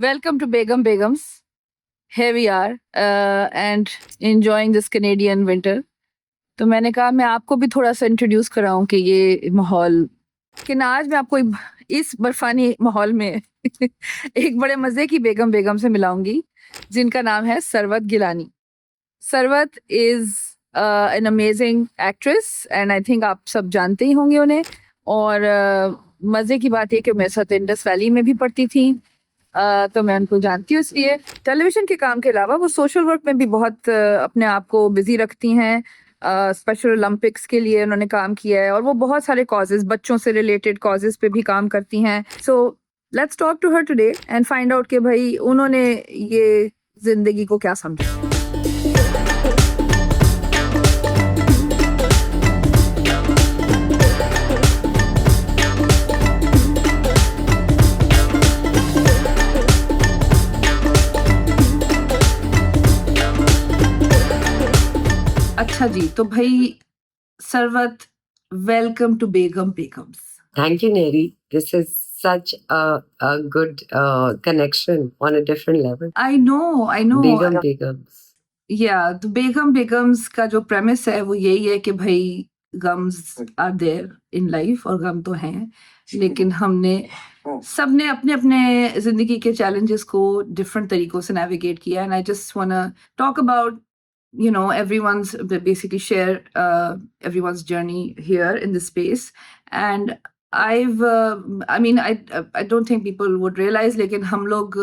Welcome to Begum Begums. Here we are and enjoying this Canadian winter. तो मैंने कहा मैं आपको भी थोड़ा सा इंट्रोड्यूस कराऊं कि ये माहौल लेकिन आज मैं आपको इस बर्फानी माहौल में एक बड़े मजे की बेगम बेगम से मिलाऊंगी जिनका नाम है Sarwat Gilani. Sarwat is an amazing actress and I think आप सब जानते ही होंगे उन्हें. और मजे की बात है कि मेरे साथ इंडस वैली में भी पढ़ती थी. तो मैं उनको जानती हूँ. इसलिए टेलीविजन के काम के अलावा वो सोशल वर्क में भी बहुत अपने आप को बिजी रखती हैं. स्पेशल ओलंपिक्स के लिए उन्होंने काम किया है और वो बहुत सारे कॉजेज बच्चों से रिलेटेड कॉजेज पे भी काम करती हैं. So let's talk to her today and find out कि भाई उन्होंने ये जिंदगी को क्या समझा. अच्छा जी, तो भाई Sarwat, welcome to Begum Begums. Thank you, Neri. This is such a good connection on a different level. I know Begum Begums. या तो बेगम बेगम्स का जो प्रेमिस है वो यही है कि भाई गम्स आर देयर इन लाइफ और गम तो हैं, लेकिन हमने सबने अपने अपने जिंदगी के चैलेंजेस को डिफरेंट तरीकों से नेविगेट किया. And I just वांना talk about everyone's basically share everyone's journey here in this space. And I don't think people would realize, लेकिन हम लोग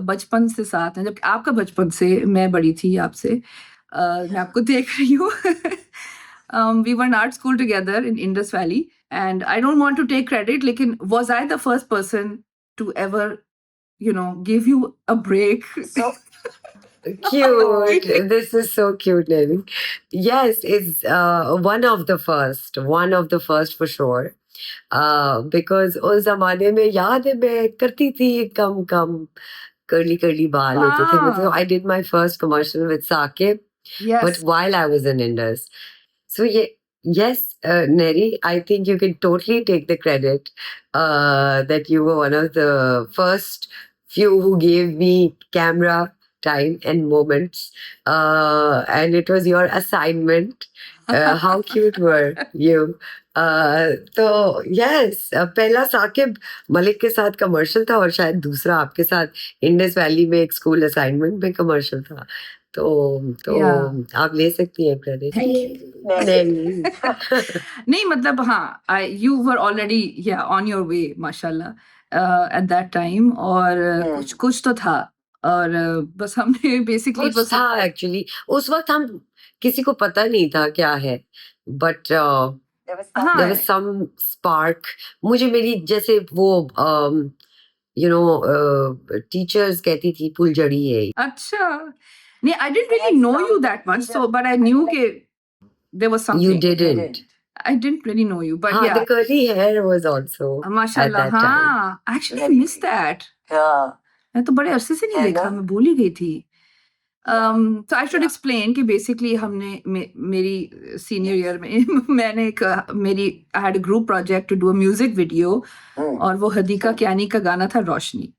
बचपन से साथ हैं. जब आपका बचपन से मैं बड़ी थी आपसे, मैं आपको देख रही हूँ. We were in art school together in Indus Valley, and I don't want to take credit, लेकिन was I the first person to ever give you a break? So cute. This is so cute, Neri. Yes, it's one of the first for sure. Because उस जमाने में याद है मैं करती थी कम curly बाल होते थे. मतलब I did my first commercial with Saqib, but while I was in Indus. So yes, Neri, I think you can totally take the credit that you were one of the first few who gave me camera time and moments, and it was your assignment. How cute were you? तो yes, पहला साकिब मलिक के साथ commercial था और शायद दूसरा आपके साथ इंडस वैली में एक स्कूल असाइनमेंट में कमर्शियल था. तो आप ले सकती हैं क्रेडिट. नहीं मतलब हाँ, you were already on your way माशाल्लाह एट दैट टाइम. और कुछ तो था. और बस हमने बेसिकली कुछ था एक्चुअली. उस वक्त हम किसी को पता नहीं था क्या है, but there was some spark. मुझे मेरी जैसे वो टीचर्स कहती थी फुलझड़ी है. अच्छा नहीं, I didn't really know you that much, so but I knew कि there was something. You didn't. I didn't really know you, but the curly hair was also माशाल्लाह. हाँ, actually I missed that. मैं तो बड़े अरसे से नहीं देखा, मैं भूल ही गई थी. So I should explain कि basically हमने मेरी senior year में मैंने I had a group project to do a music video, और वो हदीका कियानी का गाना था रोशनी,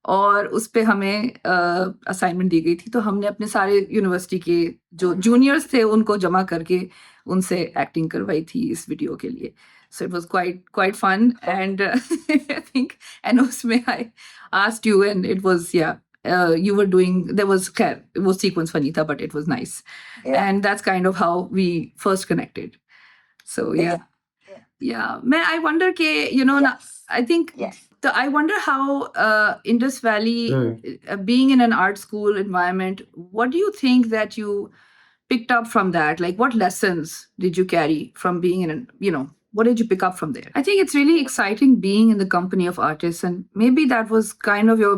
और उस पे हमें असाइनमेंट दी गई थी. तो हमने अपने सारे यूनिवर्सिटी के जो जूनियर्स थे उनको जमा करके उनसे एक्टिंग करवाई थी इस वीडियो के लिए. So it was quite fun. And I think and उसमें I asked you and it was you were doing, there was it was sequence funny tha, but it was nice. And that's kind of how we first connected. So I wonder ke I think so I wonder how Indus Valley, being in an art school environment, what do you think that you picked up from that? Like, what lessons did you carry from being in what did you pick up from there? I think it's really exciting being in the company of artists, and maybe that was kind of your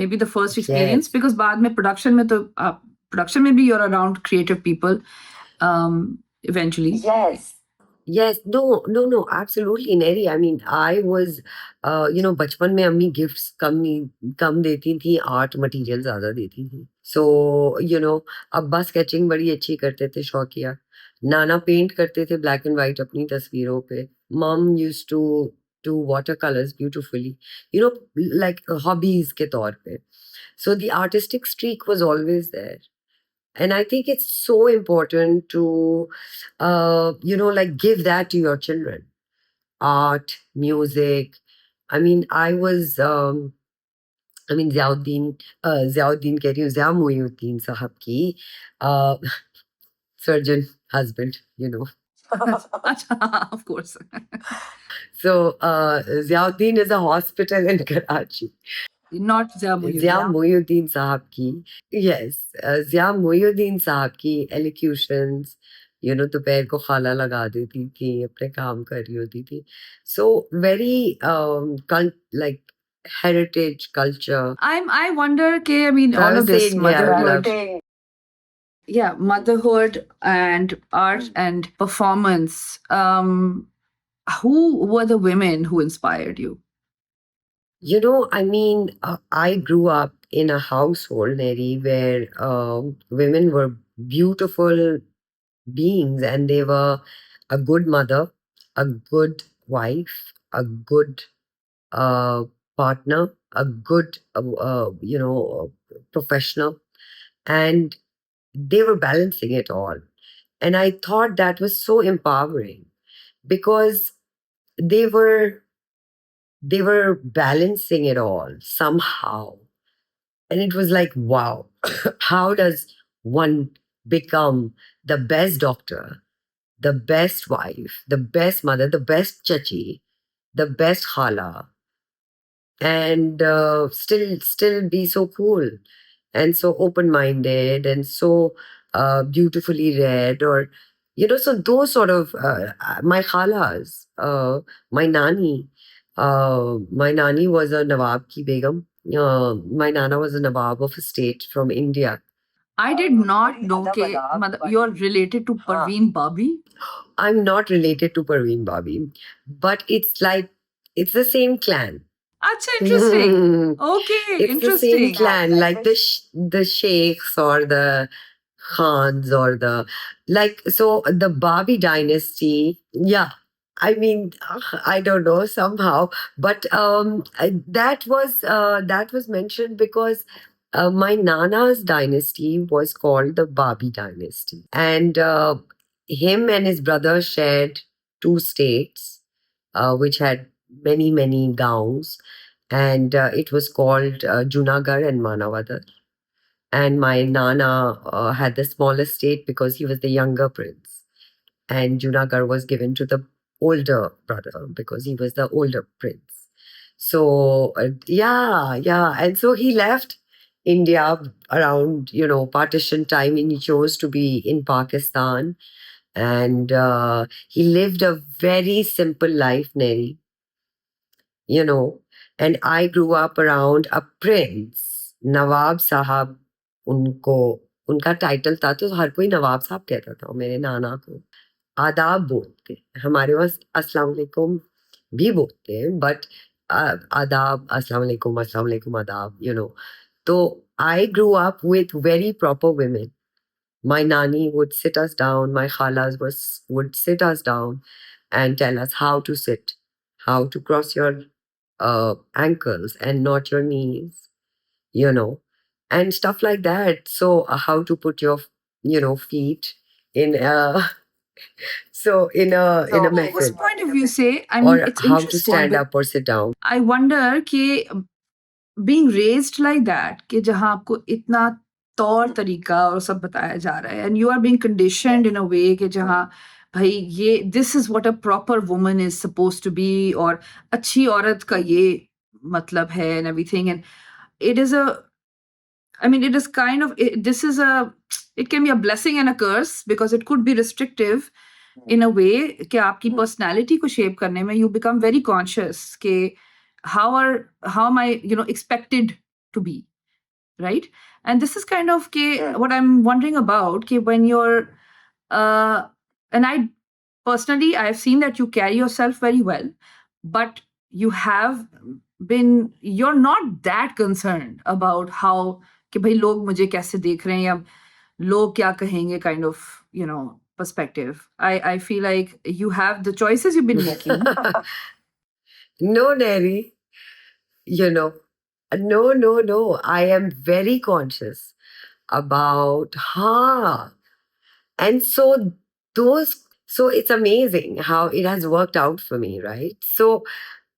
maybe the first experience. Yes. Because बाद में production में तो production में भी you're around creative people eventually. Yes, no, absolutely, Neri. I mean, I was, बचपन में अम्मी gifts कम देती थी, आर्ट मटेरियल ज्यादा देती थी. सो अब्बा स्केचिंग बड़ी अच्छी करते थे, शौकिया. नाना पेंट करते थे ब्लैक एंड व्हाइट अपनी तस्वीरों पे. Mum used to do watercolors beautifully, like hobbies ke taur pe. So the artistic streak was always there. And I think it's so important to, like give that to your children. Art, music. I mean, Ziauddin कह रही हूँ, Zia Muhyiddin साहब की surgeon husband, Of course. So Ziauddin is a hospital in Karachi. Not Zia Muhyiddin. Zia Muhyiddin साहब की, yes, Zia Muhyiddin साहब की elocutions, दोपहर को खाला लगा देती थी, अपने काम कर रही होती थी. So very like heritage culture. I wonder, I mean, all of this motherhood. Yeah, motherhood and art and performance. Who were the women who inspired you? I grew up in a household, Neri, where women were beautiful beings, and they were a good mother, a good wife, a good partner, a good, professional, and they were balancing it all. And I thought that was so empowering because they were balancing it all somehow. And it was like, wow, how does one become the best doctor, the best wife, the best mother, the best chachi, the best khala, and still be so cool and so open-minded and so beautifully read, or so those sort of my khalas, my nani was a Nawab ki Begum. My nana was a Nawab of a state from India. I did not know you're related to Parveen Babi. I'm not related to Parveen Babi, but it's the same clan. Acha, interesting. Okay, It's interesting. the same clan, like the sheikhs or the khans or so the Babi dynasty. Yeah, I mean, I don't know somehow, but that was mentioned because my nana's dynasty was called the Babi dynasty, and him and his brother shared 2 states, which had many gowns, and it was called Junagadh and Manavadar. And my nana had the smallest state because he was the younger prince, and Junagadh was given to the older brother because he was the older prince. So yeah, and so he left India around partition time, and he chose to be in Pakistan, and he lived a very simple life, Neri. And I grew up around a prince, Nawab Sahab. उनका title था, तो हर कोई नवाब साहब कहता था मेरे नाना को. आदाब बोलते, हमारे पास अस्सलाम वालेकुम भी बोलते हैं, बट आदाब, अस्सलाम वालेकुम, आदाब, So I grew up with very proper women. My nani would sit us down, my khalas would sit us down and tell us how to sit, how to cross your ankles and not your knees, and stuff like that. So how to put your, feet in in a method. Whose point of view say, I mean, or it's how to interesting, stand but up or sit down. I wonder कि being raised like that, कि जहाँ आपको इतना तौर तरीका और सब बताया जा रहा है, and you are being conditioned in a way कि जहाँ भाई ये this is what a proper woman is supposed to be, और अच्छी औरत का ये मतलब है and everything, and it is it is kind of, it can be a blessing and a curse because it could be restrictive in a way कि आपकी personality को shape करने में you become very conscious कि how am I expected to be, right? And this is kind of what I'm wondering about when you're and I personally I've seen that you carry yourself very well, but you're not that concerned about how कि भाई लोग मुझे कैसे देख रहे हैं या लोग क्या कहेंगे kind of perspective. I feel like you have the choices you've been making. No, Neri, you know, no. I am very conscious about, and so so it's amazing how it has worked out for me, right? So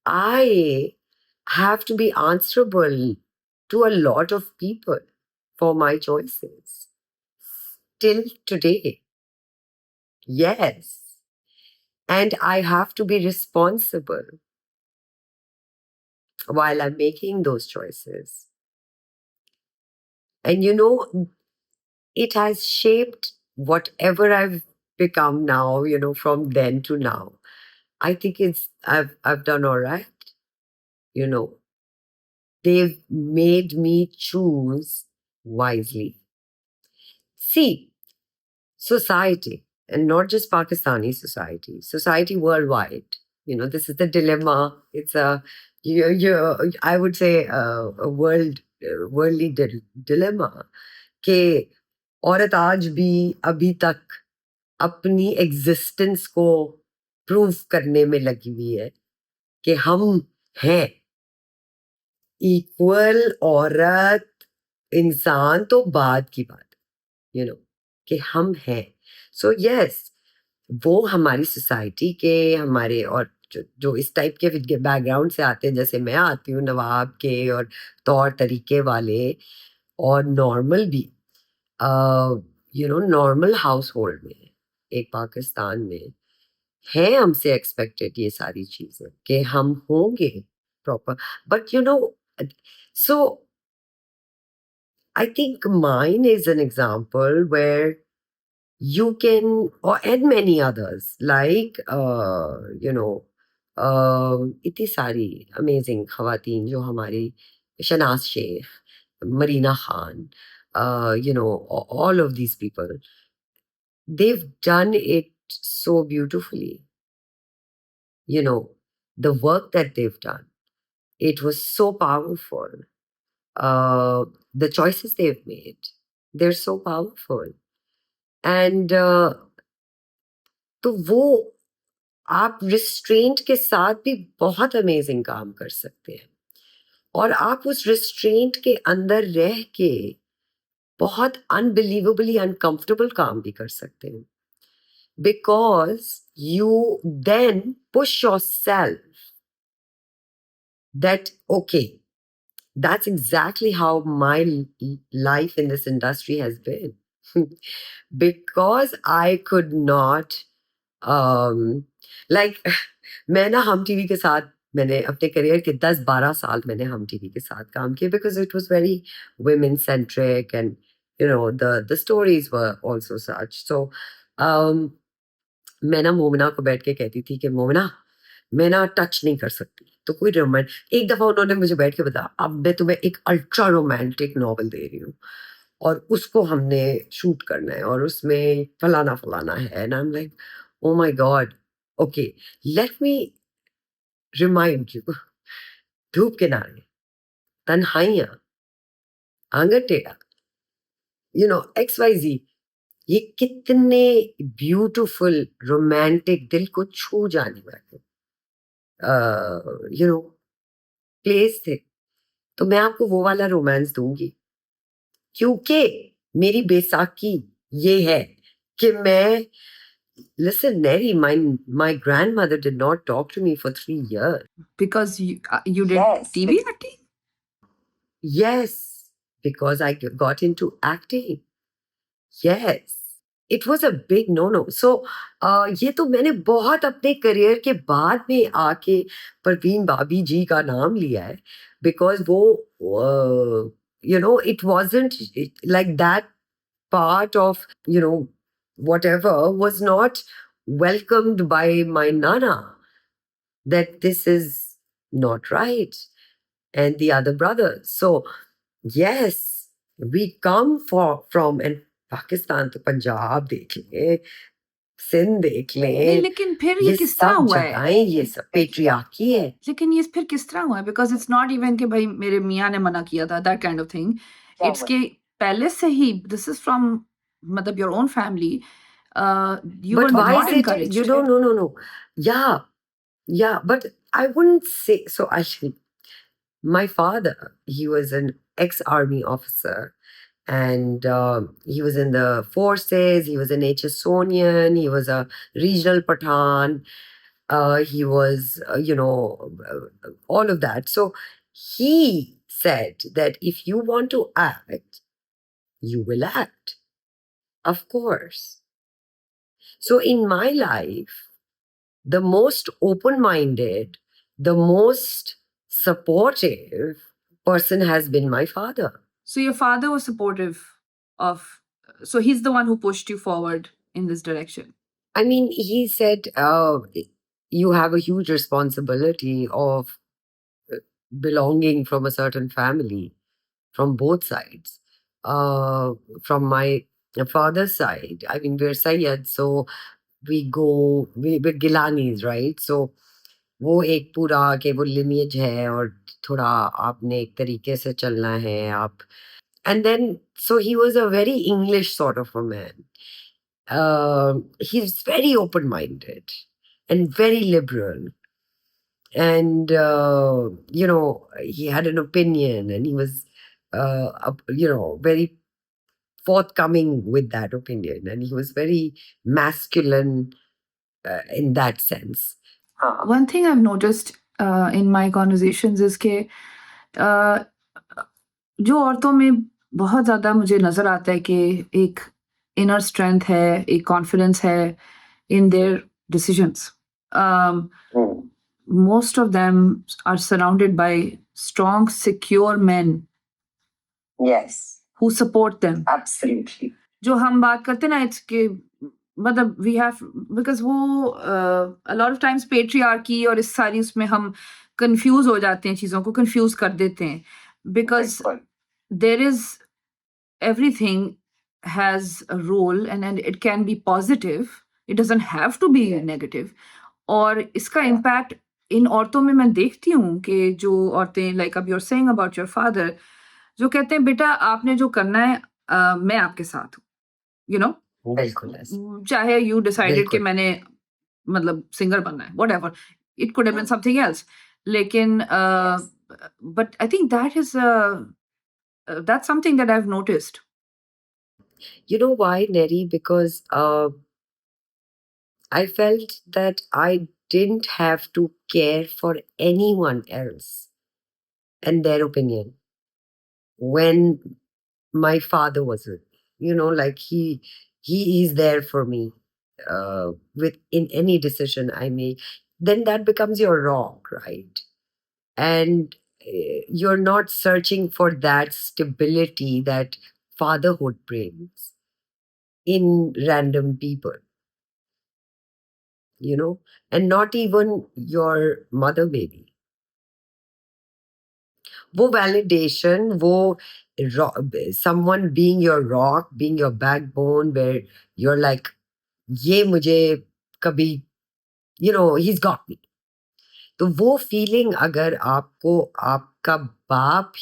I have to be answerable to a lot of people for my choices till today. Yes. And I have to be responsible while I'm making those choices. And it has shaped whatever I've become now, from then to now. I think I've done all right. You know, they've made me choose wisely. See, society, and not just Pakistani society worldwide. This is the dilemma. It's I would say a worldly dilemma. कि औरत आज भी अभी तक अपनी existence को prove करने में लगी हुई है कि हम हैं इक्वल औरत इंसान तो बाद की बात कि हम हैं सो यस वो हमारी सोसाइटी के हमारे और जो इस टाइप के बैकग्राउंड से आते हैं जैसे मैं आती हूँ नवाब के और तौर तरीके वाले और नॉर्मल भी नॉर्मल हाउस होल्ड में एक पाकिस्तान में है हमसे एक्सपेक्टेड ये सारी चीजें कि हम होंगे proper but so I think mine is an example where you can, and many others, like, इतनी सारी amazing खवातीन जो हमारी Shahnaz Sheikh, Marina Khan, all of these people, they've done it so beautifully. The work that they've done, it was so powerful. The choices they've made, they're so powerful. And तो वो आप restraint के साथ भी बहुत अमेजिंग काम कर सकते हैं और आप उस रिस्ट्रेंट के अंदर रह के बहुत अनबिलीवेबली अनकंफर्टेबल काम भी कर सकते हैं because you then push yourself that okay that's exactly how my life in this industry has been because I could not like मैं ना हम टीवी के साथ मैंने अपने करियर के 10-12 साल मैंने हम टीवी के साथ काम किया because it was very women centric and the stories were also such so मैं ना मोमिना को बैठ के कहती थी कि मोमिना मैं ना टच नहीं कर सकती तो कोई एक दफा उन्होंने मुझे बैठ के बताया अब मैं तुम्हें एक अल्ट्रा रोमांटिक नॉवल दे रही हूँ और उसको हमने शूट करना है और उसमें फलाना फलाना है and I am like oh my God okay let me remind you धूप किनारे तन्हाइयां आंगन टेढ़ा XYZ ये कितने ब्यूटीफुल रोमांटिक दिल को छू जाने वाले प्लेस थे तो मैं आपको वो वाला रोमांस दूंगी क्योंकि मेरी बेसाखी ये है कि मैं listen Neri my grandmother did not talk to me for 3 years Because you did Yes. TV acting? yes because I got into acting yes it was a big no so ये तो मैंने बहुत अपने करियर के बाद में आके परवीन बाबी जी का नाम लिया है because वो it wasn't like that part of whatever was not welcomed by my nana that this is not right and the other brothers so yes we come from and Pakistan तो पंजाब देख ले सिंध देख ले लेकिन फिर ये किस तरह सब हुआ है जगहें ये सब पेट्रियार्की है लेकिन ये फिर किस तरह हुआ है बिकॉज इट्स नॉट इवन कि भाई मेरे मियाँ ने मना किया था that kind of thing it's के पहले से ही दिस इज फ्रॉम मतलब your own family you but were why not is it encouraged no yeah but I wouldn't say so. Actually, my father, he was an ex-army officer, and he was in the forces. He was an HSonian. He was a regional Pathan. He was, all of that. So he said that if you want to act, you will act, of course. So in my life, the most open-minded, the most supportive person has been my father. So your father was supportive of, so he's the one who pushed you forward in this direction. I mean, he said, you have a huge responsibility of belonging from a certain family, from both sides. From my father's side, I mean, we're Sayyid, so we're Gilanis, right? So वो एक पूरा के वो lineage है और थोड़ा आपने एक तरीके से चलना है आप. And then, so he was a very English sort of a man. He's very open-minded and very liberal. And, he had an opinion, and he was, very forthcoming with that opinion. And he was very masculine in that sense. One thing I've noticed in my conversations is कि जो औरतों में बहुत ज़्यादा मुझे नज़र आता है कि एक inner strength है, एक confidence है in their decisions. Most of them are surrounded by strong, secure men Yes, who support them. absolutely. जो हम बात करते हैं ना, it's कि मतलब we have, because वो a lot of times patriarchy और इस सारी उसमें हम confuse हो जाते हैं, चीज़ों को confuse कर देते हैं, because there is, everything has a role and it can be positive, it doesn't have to be negative. और इसका impact इन औरतों में मैं देखती हूँ कि जो औरतें, like अब you're saying about your father, जो कहते हैं बेटा आपने जो करना है मैं आपके साथ हूँ, you know, बिल्कुल. चाहे you decided कि बिल्कुल. मैंने मतलब सिंगर बनना है, whatever, it could have been something else, लेकिन Yes. but I think that is that's something that I've noticed. You know why, Neri? Because I felt that I didn't have to care for anyone else and their opinion when my father was with me. Like he is there for me with in any decision I make. Then that becomes your rock, right? And you're not searching for that stability that fatherhood brings in random people, and not even your mother, maybe. वो validation, वो someone being your rock, being your backbone, where you're like, ये मुझे कभी, he's got me. तो वो feeling अगर आपको आपका बाप,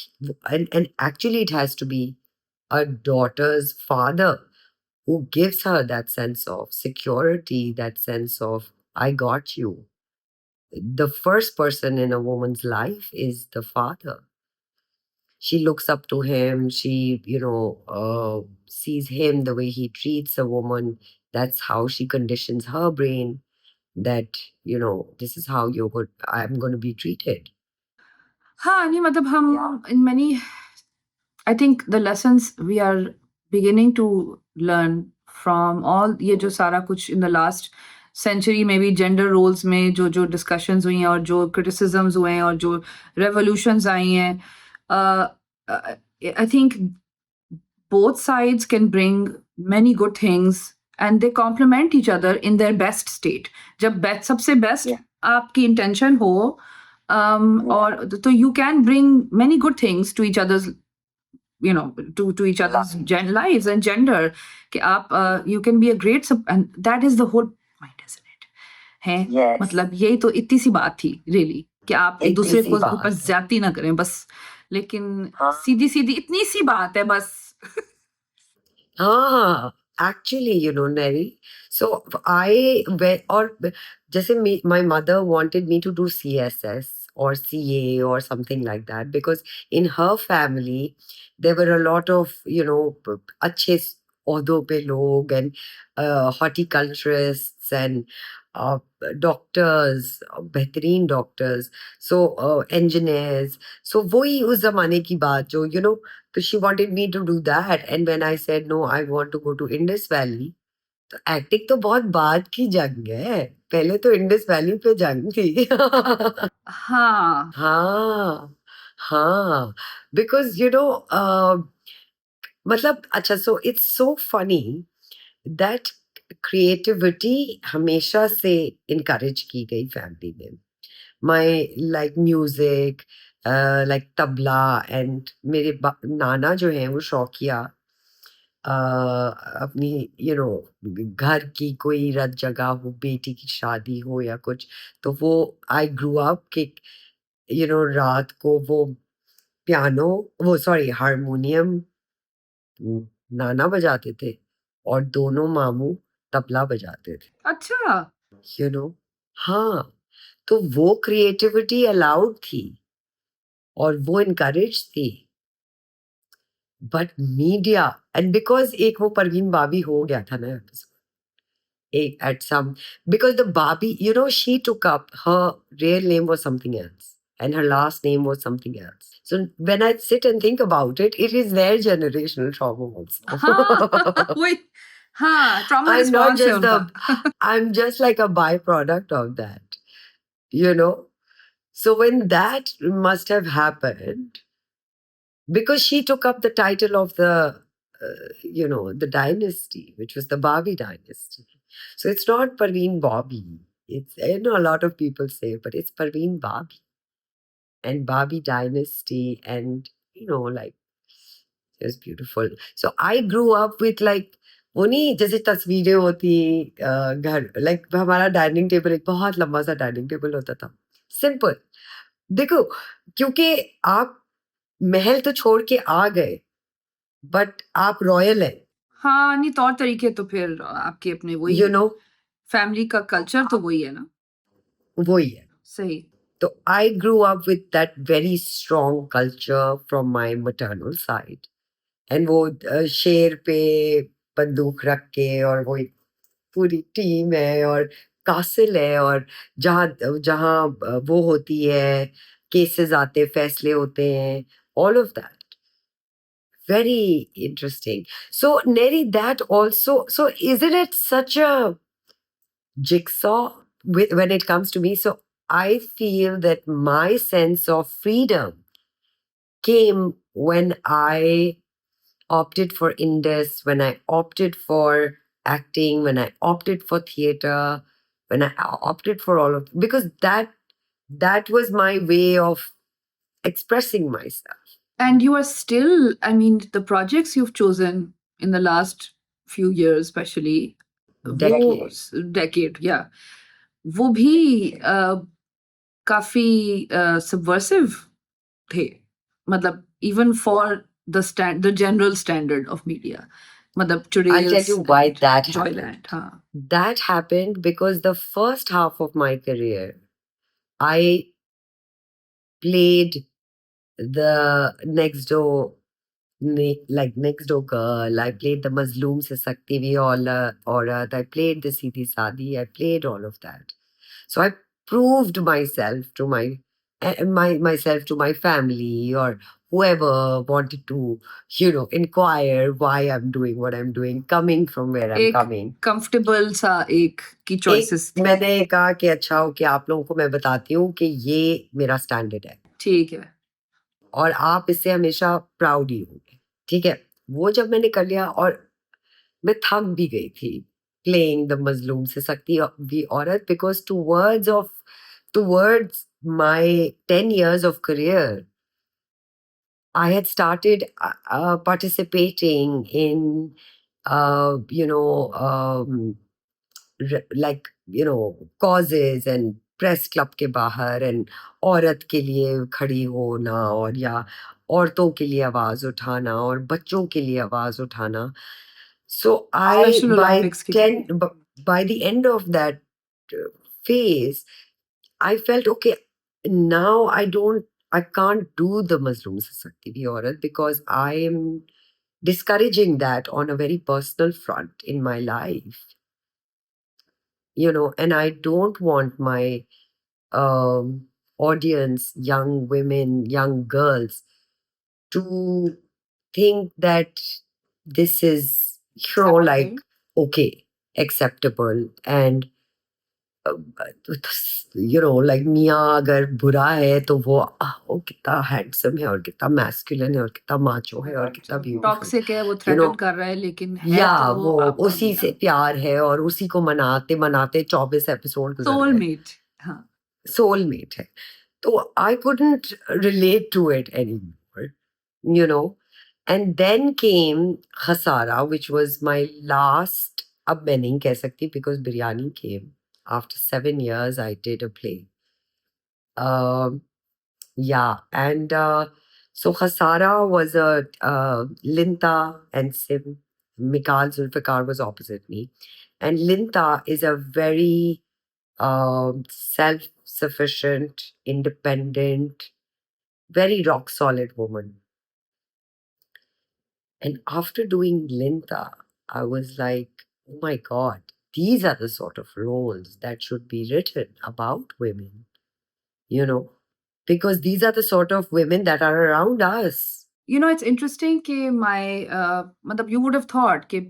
and actually it has to be a daughter's father who gives her that sense of security, that sense of, I got you. The first person in a woman's life is the father. She looks up to him. She, sees him the way he treats a woman. That's how she conditions her brain that, this is how I'm going to be treated. हाँ नहीं मतलब हम in many, I think the lessons we are beginning to learn from all ये जो सारा कुछ in the last century maybe gender roles में जो discussions हुई हैं और जो criticisms हुए हैं और जो revolutions आई हैं, I think both sides can bring many good things and they complement each other in their best state. जब सबसे best आपकी intention हो, और तो you can bring many good things to each other's, to each other's lives and gender. कि आप you can be a great and that is the whole point, isn't it? है Yes. मतलब यही तो इतनी सी बात थी really कि आप एक दूसरे सी को बात ऊपर है। ज्यादती ना करें बस, लेकिन हाँ। सीधी सीधी इतनी सी बात है बस. हाँ, Actually, Neri, so जैसे my mother wanted me to do CSS or CA or something like that, because in her family there were a lot of, अच्छे ओहदों पे लोग, and horticulturists and uh, doctors, बेहतरीन doctors, so engineers. So वही उस जमाने की बात जो, so she wanted me to do that. And when I said, no, I want to go to Indus Valley, तो एक्टिंग तो बहुत बाद की जंग है, पहले तो इंडस वैली पे जंग थी. हाँ हाँ, हाँ, because मतलब अच्छा, so it's so funny that creativity हमेशा से encourage की गई फैमिली में. My like music, like tabla, and मेरे नाना जो हैं वो शौकिया, अपनी घर की कोई रत जगह हो, बेटी की शादी हो या कुछ, तो वो आई ग्रू अप कि रात को वो पियानो, वो सॉरी हारमोनियम नाना बजाते थे और दोनों मामू तबला बजाते थे. अच्छा यू नो हाँ, तो वो क्रिएटिविटी अलाउड थी और वो इनकरेज थी. बट मीडिया, एंड बिकॉज एक वो परवीन बाबी हो गया था ना at some, because the Barbie, she took up, her real name was something else and her last name was something else. So when I sit and think about it, it is their generational trauma also. हाँ wait हाँ trauma I'm not response है just उनका. I'm just like a byproduct of that, you know. So when that must have happened, because she took up the title of the dynasty, which was the Barbie dynasty. So it's not Parveen Bobby. It's, a lot of people say, but it's Parveen Barbie and Barbie dynasty, and like, it's beautiful. So I grew up with like, वो नहीं जैसे तस्वीरें होती घर, like हमारा dining table एक बहुत लंबा सा डाइनिंग टेबल होता था, सिंपल. देखो, क्योंकि आप महल तो छोड़ के आ गए, बट आप रॉयल है. हाँ नहीं तौर तरीके तो फिर आपके अपने वही फैमिली का कल्चर तो वही है ना. वही है. सही. तो I grew up with that very strong culture from my maternal side. And वो शेर पे बंदूक रख के, और वो एक पूरी टीम है और कासिल है, और जहाँ जहाँ वो होती है, केसेस आते, फैसले होते हैं, all of that. Very interesting. So, Neri, that also, so isn't it such a jigsaw when it comes to me? So, I feel that my sense of freedom came when I opted for Indus, when I opted for acting, when I opted for theater, when I opted for all of, because that was my way of expressing myself. And you are still, I mean, the projects you've chosen in the last few years, especially, decade, yeah, वो भी काफी subversive थे. मतलब even for the general standard of media. मतलब I'll tell you why that happened. Joyland, हाँ. That happened because the first half of my career, I played the next door, like next door girl. I played the Mazloom se sakti bhi aurat. I played the Seedhi Sadi. I played all of that. So I proved myself to myself to my family, or whoever wanted to, inquire why I'm doing what I'm doing, coming from where I'm coming. Comfortable सा एक की choices थी. मैंने कहा कि अच्छा हो कि आप लोगों को मैं बताती हूँ कि ये मेरा स्टैंडर्ड है. ठीक है. और आप इससे हमेशा प्राउड ही होंगे. ठीक है. वो जब मैंने कर लिया, और मैं थक भी गई थी playing the Mazloom se sakti bhi aurat, because towards my 10 years of career, I had started participating in, like, causes and press club के बाहर, एंड औरत के लिए खड़ी होना, या औरतों के लिए आवाज उठाना और बच्चों के लिए आवाज उठाना. So Special Olympics के लिए. by the end of that phase, I felt okay. Now I can't do the Mazloom Se Sakti Bhi Aurat because I am discouraging that on a very personal front in my life. And I don't want my audience, young women, young girls, to think that this is, like, okay, acceptable. And, like, मियाँ अगर बुरा है तो वो कितना handsome है और कितना मैस्कुलिन है और कितना माचो है और कितना ब्यूटीफुल, टॉक्सिक है, वो थ्रेटन कर रहा है, लेकिन है या तो वो आपका उसी मियाँ. से प्यार है और उसी को मनाते मनाते 24 एपिसोड गुजर गए. सोलमेट. हाँ. Soulmate है. So I couldn't relate to it anymore. And then came Khasara, which was my last, अब मैं नहीं कह सकती because Biryani came. After 7 years, I did a play. Yeah, and so Khasara was Linta and Sim. Mikal Zulfikar was opposite me. And Linta is a very self-sufficient, independent, very rock-solid woman. And after doing Linta, I was like, oh my God, these are the sort of roles that should be written about women, because these are the sort of women that are around us. It's interesting कि मतलब you would have thought कि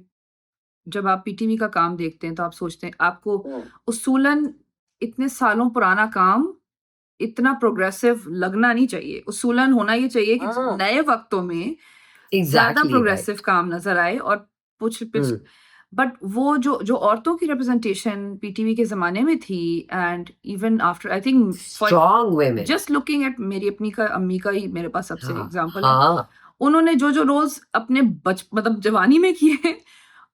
जब आप PTV का काम देखते हैं तो आप सोचते हैं आपको उसूलन इतने सालों पुराना काम इतना प्रोग्रेसिव लगना नहीं चाहिए. उसूलन होना ये चाहिए कि नए वक्तों में ज्यादा Exactly right. प्रोग्रेसिव काम नजर आए और बट वो जो औरतों की रिप्रेजेंटेशन पीटीवी के जमाने में थी, and even after I think Strong women. Just looking at मेरी अपनी अम्मी का ही मेरे पास सबसे हाँ, एग्जांपल है. हाँ, उन्होंने जो रोल्स अपने मतलब जवानी में किए,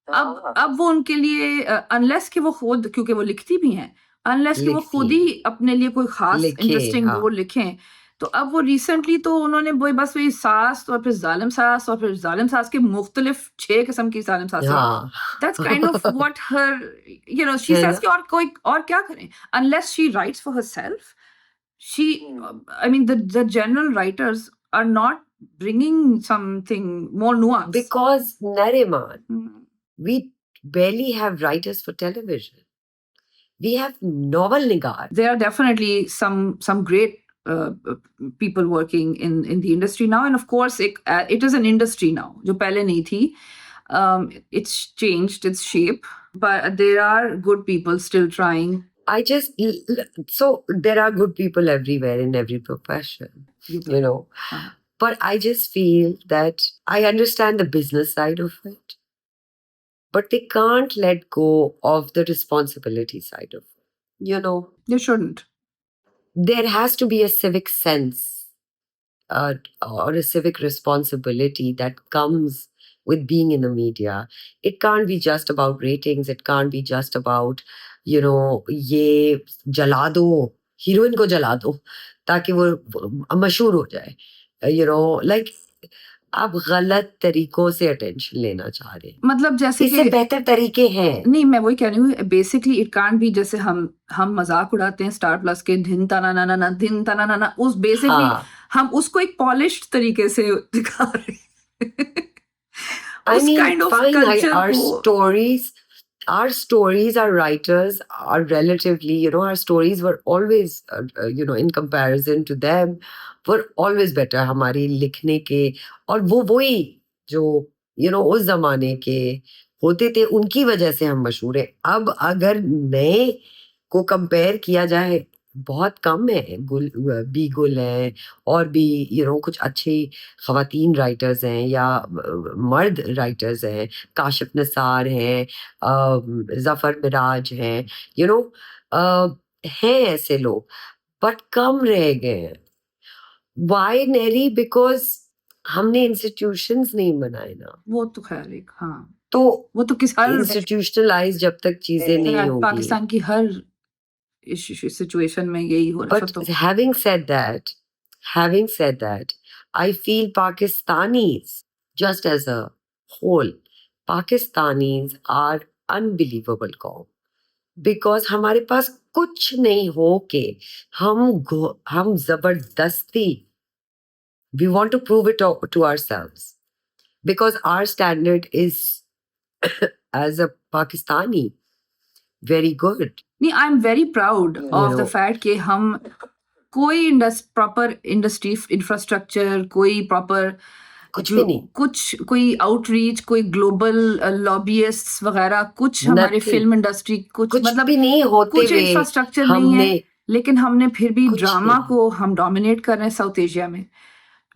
अब वो उनके लिए अनलेस कि वो खुद, क्योंकि वो लिखती भी हैं, अनलेस कि वो लिखती खुद ही अपने लिए कोई खास लिखे, इंटरेस्टिंग हाँ. रोल लिखें, तो अब वो रिसेंटली तो उन्होंने वही सास और फिर जालिम सास और फिर जालिम सास के मुख्तलिफ 6 किस्म की जालिम सास. हाँ. That's kind of what her, she है says ना? कि और क्या करें, unless she writes for herself. I mean, the general writers are not bringing something more nuanced. Because Nariman, we barely have writers for television. We have novel nigar. There are definitely some great people working in the industry now, and of course it is an industry now जो पहले नहीं थी. It's changed its shape, but there are good people still trying. So there are good people everywhere in every profession, but I just feel that I understand the business side of it, but they can't let go of the responsibility side of it. They shouldn't. There has to be a civic sense or a civic responsibility that comes with being in the media. It can't be just about ratings. It can't be just about, ये जला दो, heroine को जला दो ताकि वो मशहूर हो जाए. Like, आप गलत तरीकों से अटेंशन लेना चाह रहे हैं. मतलब जैसे इससे बेहतर तरीके हैं. नहीं, मैं वही कह रही हूँ, बेसिकली इट कांट बी जैसे हम मजाक उड़ाते हैं स्टार प्लस के धिन तना ना, उस बेसिकली हम उसको एक पॉलिश्ड तरीके से दिखा रहे हैं. I mean, kind of fine. Our stories, our writers are relatively, our stories were always, in comparison to them, were always better. हमारी लिखने के और वो वही जो, उस जमाने के होते थे, उनकी वजह से हम मशहूर हैं. अब अगर नए को कंपेयर किया जाए, बहुत कम है. गुल हैं और भी कुछ अच्छे खवातीन राइटर्स हैं या मर्द राइटर्स हैं. काशिफ निसार हैं, जफर मिराज हैं, हैं ऐसे लोग, बट कम रह गए हैं. वाई नेरी? बिकॉज हमने इंस्टीट्यूशंस नहीं बनाए ना. वो तो खैर एक, हाँ, तो वो तो किस हर इंस्टीट्यूशनलाइज जब तक चीजें नहीं होंगी, पाकिस्तान की हर situation में यही हो रहा है. But having said that, I feel Pakistanis, just as a whole, Pakistanis are unbelievable com, because हमारे पास कुछ नहीं हो के हम जबरदस्ती we want to prove it to ourselves because our standard is as a Pakistani very good. नहीं, I am very proud of the know. Fact कि हम कोई प्रॉपर इंडस्ट्री इंफ्रास्ट्रक्चर, कोई प्रॉपर कुछ भी नहीं, कुछ कोई आउटरीच, कोई ग्लोबल लॉबियस्ट वगैरह, कुछ हमारे Nothing. फिल्म इंडस्ट्री, कुछ कुछ मतलब भी नहीं होते कुछ हुए इंफ्रास्ट्रक्चर नहीं है, हमने लेकिन हमने फिर भी कुछ ड्रामा नहीं। को हम डोमिनेट कर रहे हैं साउथ एशिया में,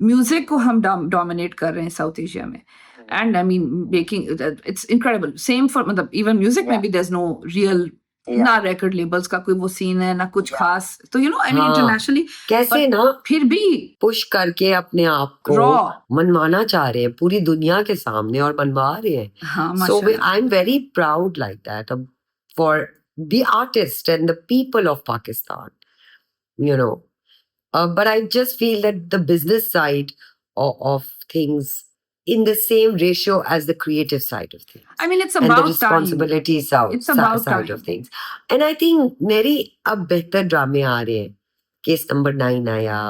म्यूजिक को हम डोमिनेट कर रहे हैं साउथ एशिया में. And I mean making it's incredible. Same for मतलब इवन म्यूजिक में भी देयर इज नो रियल, ना रिकॉर्ड लेबल्स का कोई वो सीन है, ना कुछ खास. तो यू नो आई मीन हाँ, इंटरनेशनली कैसे ना फिर भी पुश करके अपने आप को रॉ. मनवाना चाह रहे हैं पूरी दुनिया के सामने और मनवा रहे हैं. हाँ So माशाल्लाह. I'm very proud like that for the artists and the people of Pakistan, you know. But I just feel that the business side of things in the same ratio as the creative side of things. I mean it's And the about time. responsibility It's about side time. of things. And I think मेरी अब बेहतर ड्रामे आ रहे हैं. Case number 9 आया,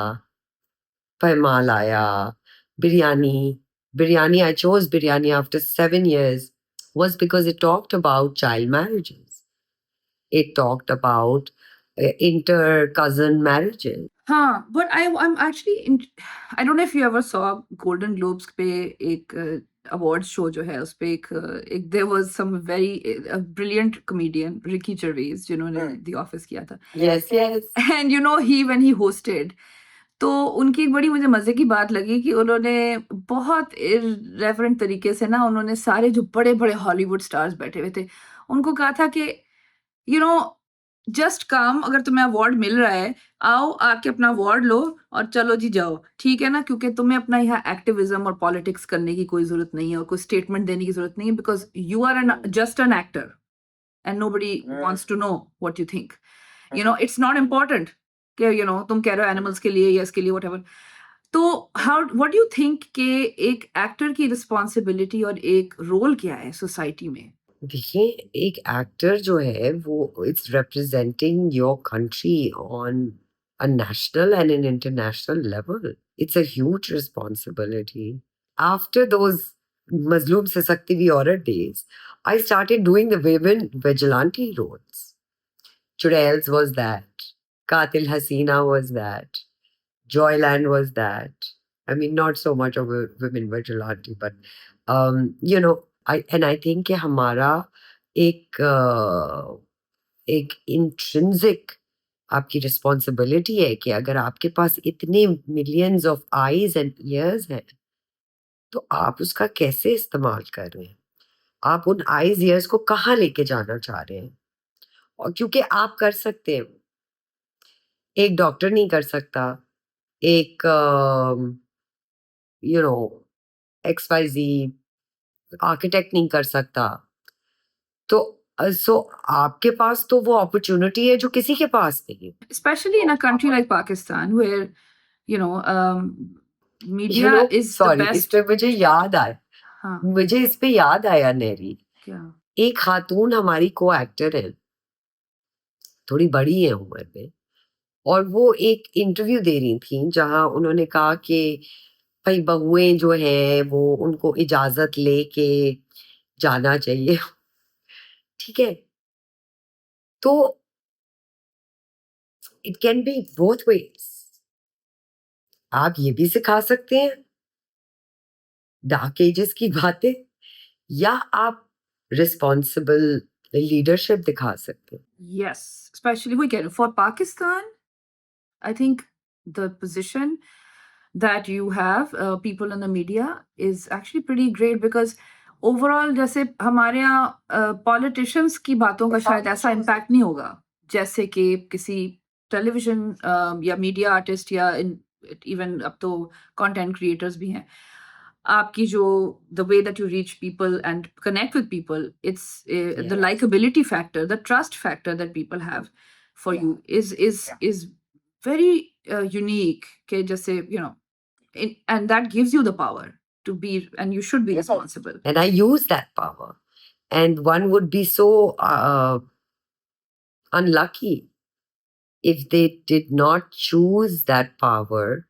पैमाल आया, Biryani. I chose Biryani after 7 years was because it talked about child marriages. It talked about inter-cousin marriages. हाँ, but I'm actually I don't know if you ever saw Golden Globes पे एक award show जो है, उस पे एक there was some very brilliant comedian Ricky Gervais जिन्होंने The Office किया था. Yes. And you know when he hosted, तो उनकी एक बड़ी मुझे मजे की बात लगी कि उन्होंने बहुत इररेवरेंट तरीके से ना, उन्होंने सारे जो बड़े बड़े हॉलीवुड स्टार्स बैठे हुए थे उनको कहा था कि यू नो जस्ट कम, अगर तुम्हें अवार्ड मिल रहा है आओ आके अपना अवार्ड लो और चलो जी जाओ, ठीक है ना, क्योंकि तुम्हें अपना यहाँ एक्टिविज्म और पॉलिटिक्स करने की कोई जरूरत नहीं है और कोई स्टेटमेंट देने की जरूरत नहीं है, because you are just an actor and nobody wants to know what you think. You know it's not important कि यू नो तुम कह रहे हो एनिमल्स के लिए या इसके लिए व्हाटएवर. तो how what do you think कि एक एक्टर की रिस्पॉन्सिबिलिटी और एक रोल क्या है सोसाइटी में? देखिए, एक एक्टर जो है वो it's representing your country on a national and an international level. It's a huge responsibility. After those मजलूम से सकती हुई औरत days, I started doing the women vigilante roles. Churels was that. Katil Hasina was that. Joyland was that. I mean, not so much of a women vigilante, but you know, I think कि हमारा एक intrinsic आपकी responsibility है कि अगर आपके पास इतने millions of eyes and years हैं तो आप उसका कैसे इस्तेमाल कर रहे हैं, आप उन आईज ईयर्स को कहाँ लेके जाना चाह रहे हैं. और क्योंकि आप कर सकते हैं, एक डॉक्टर नहीं कर सकता, एक यू नो XYZ आर्किटेक्ट नहीं कर सकता. तो सो आपके पास तो वो अपॉर्चुनिटी है जो किसी के पास नहीं है. Especially in a country like Pakistan where you know media is the sorry, best. इस पे मुझे याद आया. हाँ, मुझे इस पे याद आया नेरी, क्या? एक खातून हमारी को एक्टर है, थोड़ी बड़ी है उम्र में, और वो एक इंटरव्यू दे रही थी जहां उन्होंने कहा कि भाई बहुएं जो हैं वो उनको इजाजत लेके जाना चाहिए. ठीक है, तो it can be both ways. आप ये भी सिखा सकते हैं डार्क एजेस की बातें, या आप रिस्पॉन्सिबल लीडरशिप दिखा सकते हैं. Yes, especially for Pakistan, I think the position that you have people in the media is actually pretty great because overall जैसे हमारे यहाँ politicians की बातों का शायद ऐसा impact नहीं होगा जैसे कि किसी टेलीविजन या मीडिया आर्टिस्ट या इवन अब तो कंटेंट क्रिएटर्स भी हैं. आपकी जो the way that you reach people and connect with people, it's the Yes. likability factor, the trust factor that people have for you is very unique. कि जैसे you know and that gives you the power. to be, and you should be responsible. And I use that power. And one would be so unlucky if they did not choose that power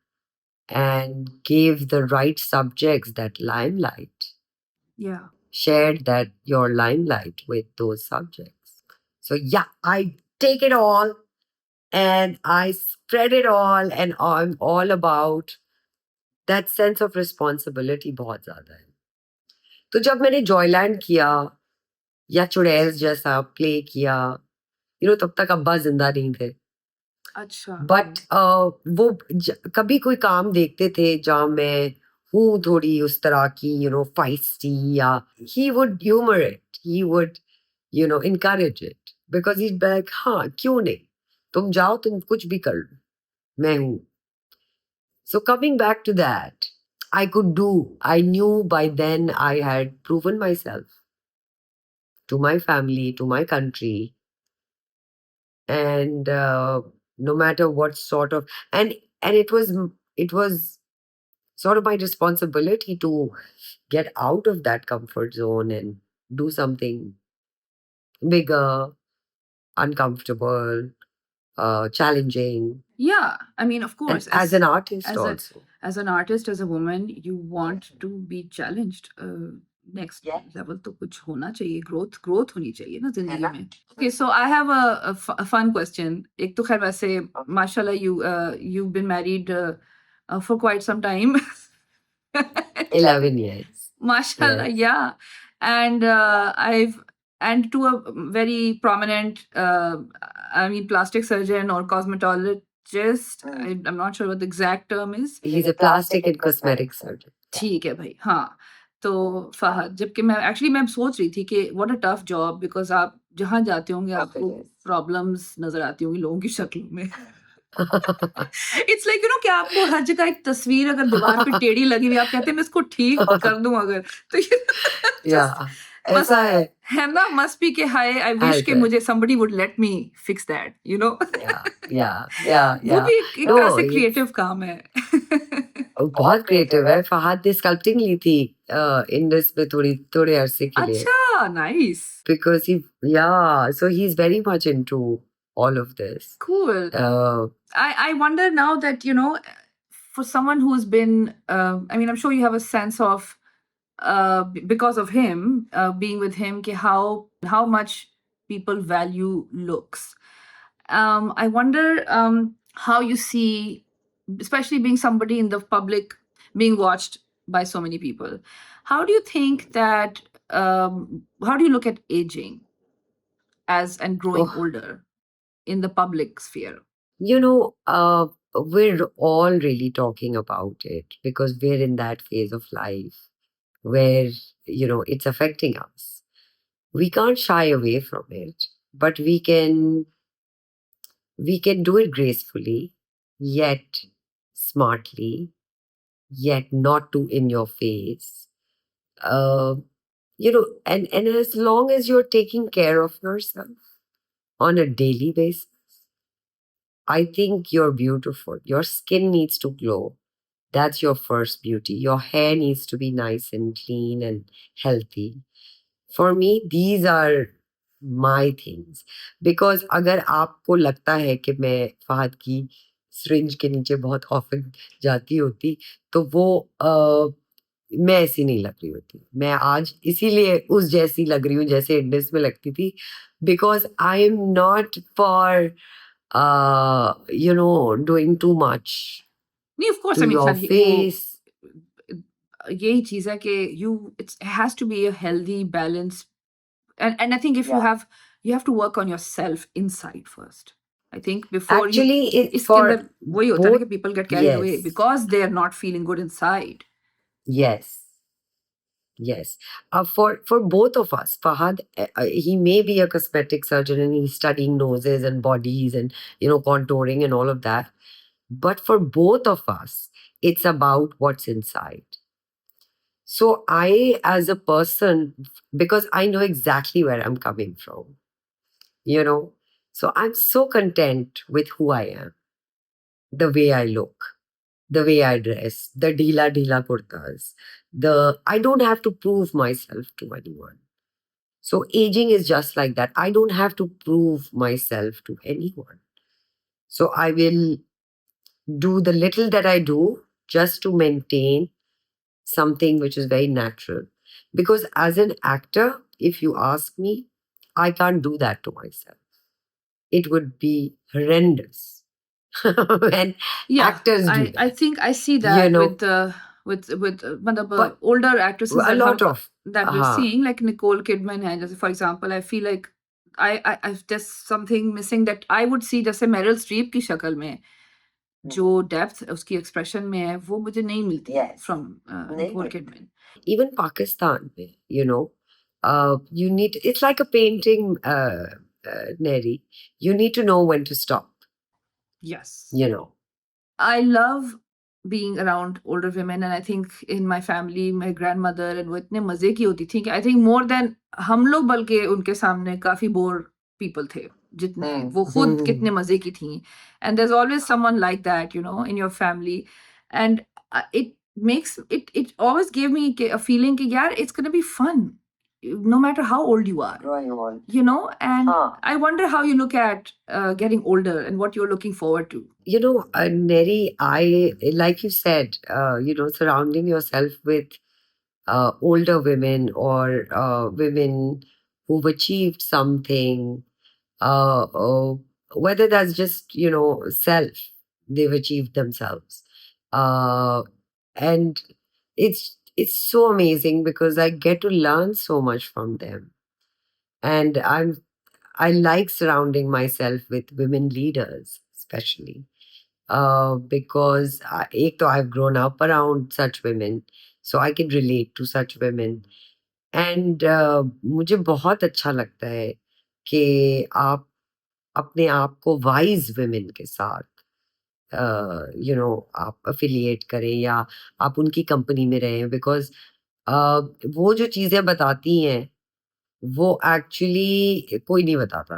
and gave the right subjects that limelight, Yeah. shared that your limelight with those subjects. So yeah, I take it all and I spread it all, and I'm all about that sense of responsibility बहुत ज़्यादा है. तो जब मैंने Joyland किया या चुड़ैल जैसा प्ले किया, तब तक अब्बा जिंदा नहीं थे. अच्छा. बट वो कभी कोई काम देखते थे जहाँ मैं हूँ थोड़ी उस तरह की feisty, या he would humor it, he would encourage it, because he'd be like, हाँ क्यों नहीं, तुम जाओ, तुम कुछ भी कर लो, मैं हूँ. So coming back to that, I knew by then I had proven myself to my family, to my country, and no matter what sort of, and it was sort of my responsibility to get out of that comfort zone and do something bigger, uncomfortable, challenging. Yeah, I mean, of And course, as an artist as a also. as an artist, as a woman, you want to be challenged. Next level तो कुछ होना चाहिए, growth होनी चाहिए ना जिंदगी में. Okay, so I have a fun question. एक तो खैर वैसे माशाल्लाह you've been married for quite some time. 11 years. Mashallah, Yes. yeah. And and to a very prominent, plastic surgeon or cosmetologist. I'm not sure what the exact term is. He's a plastic and cosmetic surgeon. ठीक है भाई, हाँ. तो फहद, जबकि मैं सोच रही थी कि what a tough job, because आप जहाँ जाते होंगे आपको प्रॉब्लम्स नजर आती होंगी लोगों की शक्लों में. इट्स लाइक कि आपको हर जगह एक तस्वीर अगर दीवार पे टेढ़ी लगी हुई, आप कहते हैं मैं इसको ठीक कर दूं अगर, तो ऐसा है ना, मस्ट बी के हाय आई विश कि मुझे somebody would let me fix that, yeah. वो भी एक तरह से क्रिएटिव काम है. बहुत क्रिएटिव है. फहद ने स्कल्पटिंग ली थी इंडस में थोड़े अरसे के लिए. अच्छा, nice. Because so he's very much into all of this. Cool. I wonder now that, for someone who's been, I'm sure you have a sense of, because of him, being with him, how much people value looks. I wonder how you see, especially being somebody in the public, being watched by so many people. How do you think that, how do you look at aging and growing older in the public sphere? We're all really talking about it because we're in that phase of life where, it's affecting us. We can't shy away from it, but we can do it gracefully, yet smartly, yet not too in your face. And as long as you're taking care of yourself on a daily basis, I think you're beautiful. Your skin needs to glow. That's your first beauty. Your hair needs to be nice and clean and healthy. For me, these are my things. Because अगर आपको लगता है कि मैं फहद की syringe के नीचे बहुत often जाती होती, तो वो मैं ऐसी नहीं लग रही होती. मैं आज इसीलिए उस जैसी लग रही हूँ जैसे इंडस में लगती थी. Because I am not for doing too much नहीं, of course, to your face. यही चीज है कि it has to be a healthy balance, and I think if you have to work on yourself inside first. I think before Actually, इसके अंदर वही होता है कि people get carried away yes. because they are not feeling good inside. Yes. For both of us, Fahad, he may be a cosmetic surgeon and he's studying noses and bodies and contouring and all of that. But for both of us, it's about what's inside. So I, as a person, because I know exactly where I'm coming from, so I'm so content with who I am, the way I look, the way I dress, the dhila kurtas, I don't have to prove myself to anyone. So aging is just like that. I don't have to prove myself to anyone. So I will do the little that I do just to maintain something which is very natural. Because as an actor, if you ask me, I can't do that to myself. It would be horrendous when Yeah, actors do I that. think I see You that know, with matlab, but older actresses a lot of, that we're seeing, like Nicole Kidman hai, just for example. I feel like I've just something missing that I would see जैसे Meryl Streep की शक्ल में जो depth उसकी expression में है वो मुझे नहीं मिलती from Nicole Kidman. even Pakistan, you need, it's like a painting, Neri. You need to know when to stop, Yes. you know. I love being around older women, and I think in my family, my grandmother, and वो इतने मजे की होती थी कि I think more than हम लोग बल्कि उनके सामने काफी बोर people थे जितने वो खुद कितने मजे की थी. And there's always someone like that, you know, in your family, and it makes it always gave me a feeling कि यार it's gonna be fun no matter how old you are, you know. And I wonder how you look at getting older and what you're looking forward to. You know, Neri, like you said, surrounding yourself with older women or women who've achieved something, whether that's just, self, they've achieved themselves. And it's so amazing because I get to learn so much from them. And I like surrounding myself with women leaders, especially. Because I've grown up around such women, so I can relate to such women. And मुझे बहुत अच्छा लगता है कि आप अपने आप को वाइज women के साथ आप अफिलिएट करें या आप उनकी कंपनी में रहें, बिकॉज वो जो चीजें बताती हैं वो एक्चुअली कोई नहीं बताता,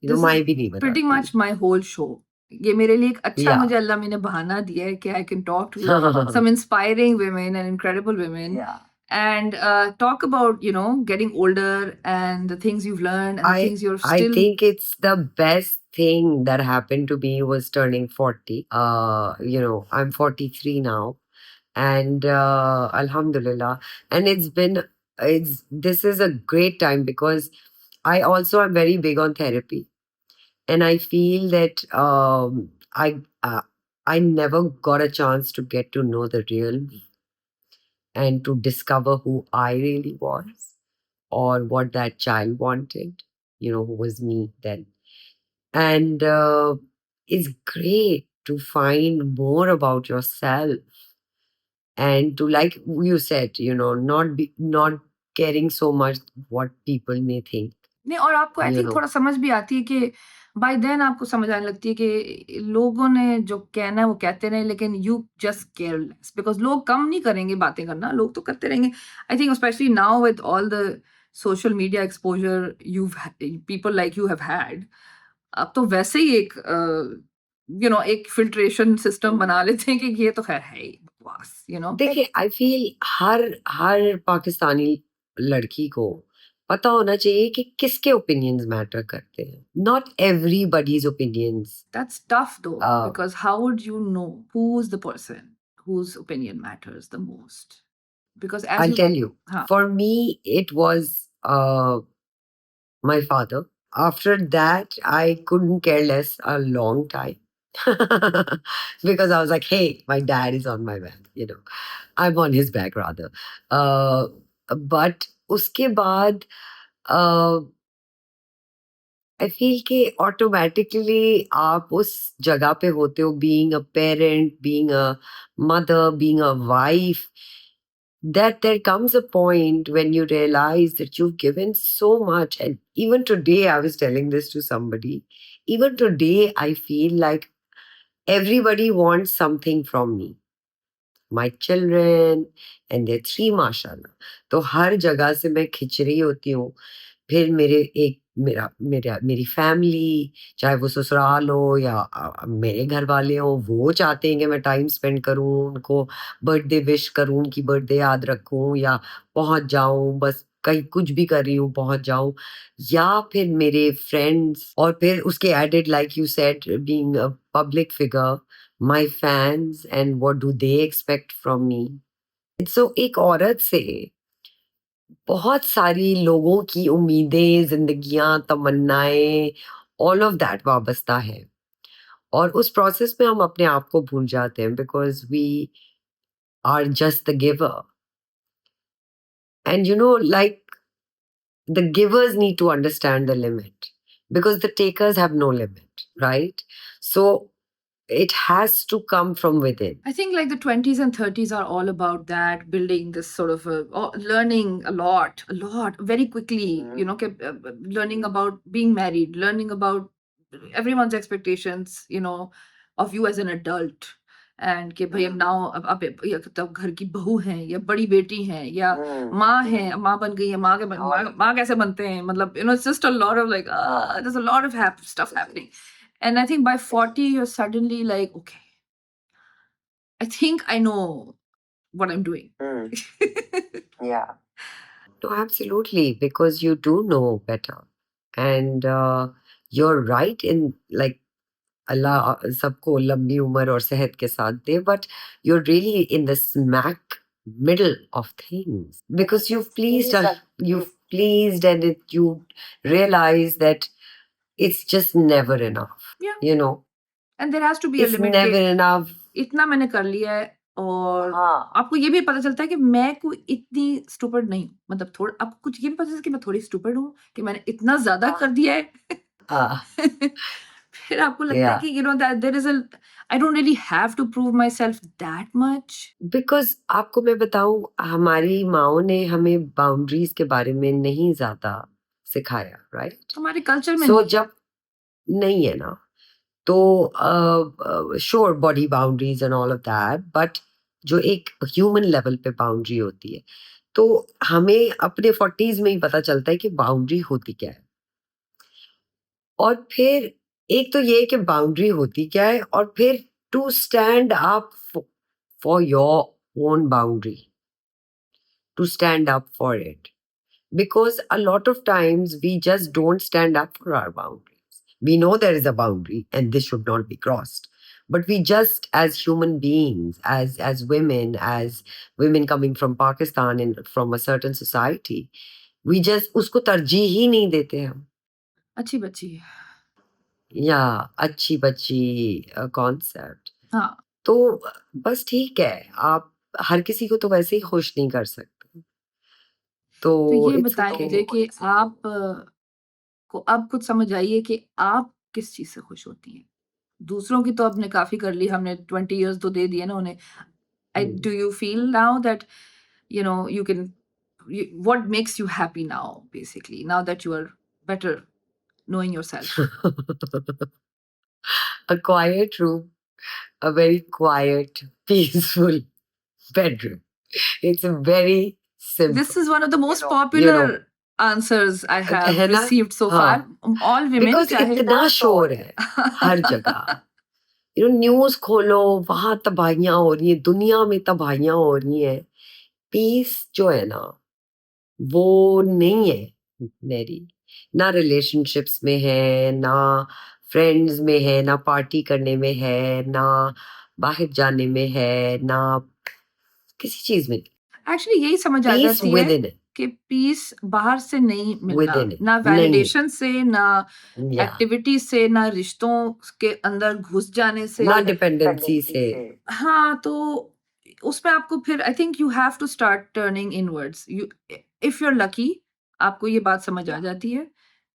मैं भी नहीं बताती. Pretty much my whole show. ये मेरे लिए एक अच्छा मुझे अल्लाह मैंने बहाना दिया है कि I can talk to some inspiring women and incredible women. And talk about, getting older and the things you've learned and the things you're still... I think it's the best thing that happened to me was turning 40. I'm 43 now. And Alhamdulillah. And this is a great time because I also am very big on therapy. And I feel that I never got a chance to get to know the real me and to discover who I really was or what that child wanted, who was me then. And it's great to find more about yourself and to, like you said, not caring so much what people may think. नहीं, और आपको I think थोड़ा समझ भी आती है कि bye then आपको समझ आने लगती है कि लोगों ने जो कहना है वो कहते रहे, लेकिन यू जस्ट केयरलेस बिकॉज लोग कम नहीं करेंगे बातें करना, लोग तो करते रहेंगे. I think specially now with all the social media exposure you people like you have had, अब तो वैसे ही एक एक फिल्ट्रेशन सिस्टम बना लेते हैं कि ये तो खैर है ही बकवास, देखिए, आई फील हर पाकिस्तानी लड़की को पता होना चाहिए कि किसके ओपिनियंस मैटर करते हैं. Not everybody's opinions. That's tough though, because how would you know who's the person whose opinion matters the most? Because as I'll tell you, for me, it was my father. After that, I couldn't care less a long time. Because I was like, hey, my dad is on my back, I'm on his back rather. But uske baad, I feel कि automatically आप उस जगह पे होते हो, being a parent, being a mother, being a wife, that there comes a point when you realize that you've given so much. And even today, I was telling this to somebody, even today, I feel like everybody wants something from me. My children, and they're 3 माशाल्लाह. तो हर जगह से मैं खिंच रही होती हूँ. फिर मेरे एक मेरी फैमिली, चाहे वो ससुराल हो या मेरे घर वाले हो, वो चाहते हैं कि मैं टाइम स्पेंड करूं, उनको बर्थडे विश करूं, उनकी बर्थडे याद रखूं या पहुंच जाऊं, बस कहीं कुछ भी कर रही हूँ पहुंच जाऊं, या फिर मेरे फ्रेंड्स, और फिर उसके added like you said being a public figure, my fans and what do they expect from me. So एक औरत से बहुत सारी लोगों की उम्मीदें, जिंदगियां, तमन्नाएं, ऑल ऑफ दैट वाबस्ता है, और उस प्रोसेस में हम अपने आप को भूल जाते हैं because we are just the giver, and like the givers need to understand the limit because the takers have no limit, right? So it has to come from within. I think like the 20s and 30s are all about that, building this sort of learning a lot, very quickly, learning about being married, learning about everyone's expectations, of you as an adult. And कि भाई अब now अब या तब घर की बहू है या बड़ी बेटी है या माँ है, माँ बन गई है, माँ कैसे बनते हैं, मतलब it's just a lot of like there's a lot of stuff happening. And I think by 40 you're suddenly like, okay, I think I know what I'm doing. Yeah. No, absolutely, because you do know better. And you're right in like Allah सबको लंबी उम्र और सेहत के साथ दे, but you're really in the smack middle of things because you've pleased and you realize that it's just never enough. Yeah. You know, And there has to be a it's limit. never enough. इतना मैंने कर लिया है, और आपको ये भी पता चलता है कि मैं कोई इतनी स्टूपिड नहीं हूँ, मतलब थोड़ा आपको कुछ ये भी पता चलता है कि मैं थोड़ी स्टूपिड हूँ, कि मैंने इतना ज्यादा कर दिया है। फिर आपको लगता है कि that there is I don't really have to prove myself that much. Because आपको मैं बताऊं, हमारी माओ ने हमें बाउंड्रीज के बारे में नहीं ज्यादा सिखाया, राइट? हमारे कल्चर में So जब नहीं है ना, तो sure body boundaries and all of that, but जो एक ह्यूमन लेवल पे बाउंड्री होती है, तो हमें अपने 40s में ही पता चलता है कि बाउंड्री होती क्या है। और फिर एक तो ये कि बाउंड्री होती क्या है, और फिर to stand up for your own boundary, to stand up for it, because a lot of times we just don't stand up for our boundaries. We know there is a boundary and this should not be crossed, but we just, as human beings, as women coming from Pakistan and from a certain society, we just उसको तरजीह ही नहीं देते हम। अच्छी बच्ची, या अच्छी बच्ची कॉन्सेप्ट, हाँ, तो बस ठीक है, आप हर किसी को तो वैसे ही खुश नहीं कर सकते। तो ये बताइए मुझे कि आप को अब कुछ समझ आइए कि आप किस चीज से खुश होती हैं। दूसरों की तो आपने काफी कर ली, हमने 20 years तो दे दिए ना उन्हें। Do you feel now that you can what makes you happy now, basically, now that you are better knowing yourself? A quiet room, a very quiet, peaceful bedroom. It's a very simple. This is one of the most popular answers I have received so far. All women, because इतना शोर है हर जगह। News खोलो, वहां तबाहियां हो रही हैं, दुनिया में तबाहियां हो रही हैं। पीस जो है ना, वो नहीं है मेरी, ना रिलेशनशिप्स में है, ना फ्रेंड्स में है, ना पार्टी करने में है, ना बाहर जाने में है, ना किसी चीज में। एक्चुअली यही समझ आ जाती है कि पीस बाहर से नहीं मिलता, ना वैलिडेशन से, ना एक्टिविटी से, ना रिश्तों के अंदर घुस जाने से, ना डिपेंडेंसी से। हाँ, तो उसमें आपको फिर I think you have to start turning inwards. If you are lucky, आपको ये बात समझ आ जाती है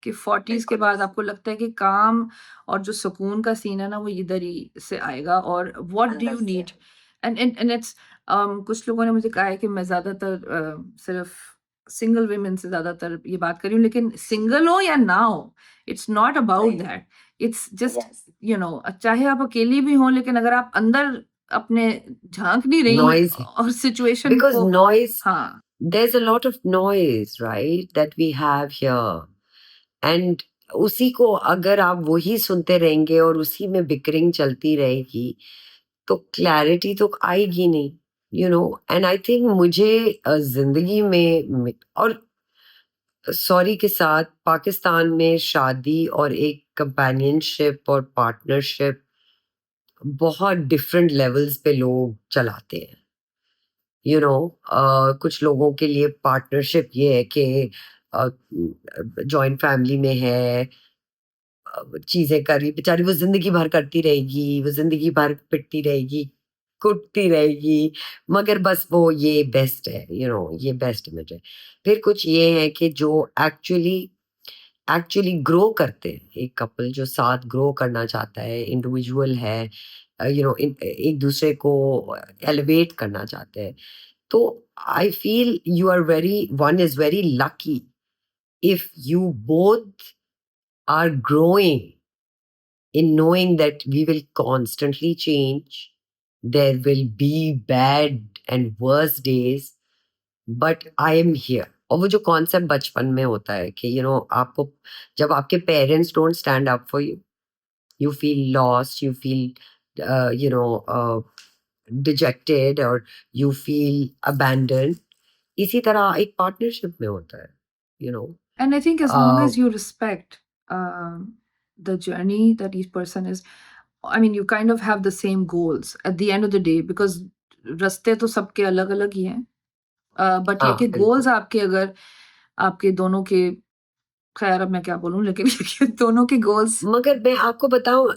कि 40s के बाद आपको लगता है कि काम और जो सुकून का सीन है ना, वो इधर ही से आएगा। और what do you need, and it's कुछ लोगों ने मुझे कहा है कि मैं ज्यादातर सिर्फ सिंगल विमेन से ज्यादातर ये बात कर रही हूँ, लेकिन सिंगल हो या ना हो, it's not about that, it's just चाहे आप अकेली भी हो, लेकिन अगर आप अंदर अपने झांक नहीं रही और सिचुएशन because को, noise, हाँ, there's a lot of noise, right, that we have here, and उसी को अगर आप वही सुनते रहेंगे और उसी में बिकरिंग चलती रहेगी तो क्लैरिटी तो आएगी नहीं, you know. And I think मुझे जिंदगी में और सॉरी के साथ पाकिस्तान में शादी और एक कंपेनियनशिप और पार्टनरशिप बहुत डिफरेंट लेवल्स पे लोग चलाते हैं, यू नो। कुछ लोगों के लिए पार्टनरशिप ये है कि जॉइंट फैमिली में है, चीजें कर रही बेचारी, वो जिंदगी भर करती रहेगी, वो जिंदगी भर पिटती रहेगी, कुटती रहेगी, मगर बस वो ये बेस्ट है, यू नो, ये बेस्ट इमेज है। फिर कुछ ये है कि जो एक्चुअली ग्रो करते हैं, एक कपल जो साथ ग्रो करना चाहता है, इंडिविजुअल है, यू नो, एक दूसरे को एलिवेट करना चाहते हैं। तो I feel you are very, one is very lucky if you both are growing in knowing that we will constantly change, there will be bad and worse days, but I am here. और वो जो concept बचपन में होता है कि you no आपको जब आपके parents don't stand up for you, you feel lost, you feel you know dejected, or you feel abandoned. इसी तरह एक पार्टनरशिप में होता है, you know. And I think as long as you respect the journey that each person is, I mean, you kind of have the same goals at the end of the day, because रास्ते तो सबके अलग अलग ही हैं, but ये हाँ, कि बिल्कुल। गोल्स आपके अगर आपके दोनों के, खैर अब मैं क्या बोलूं, लेकिन ये दोनों के गोल्स, मगर मैं आपको बताऊं,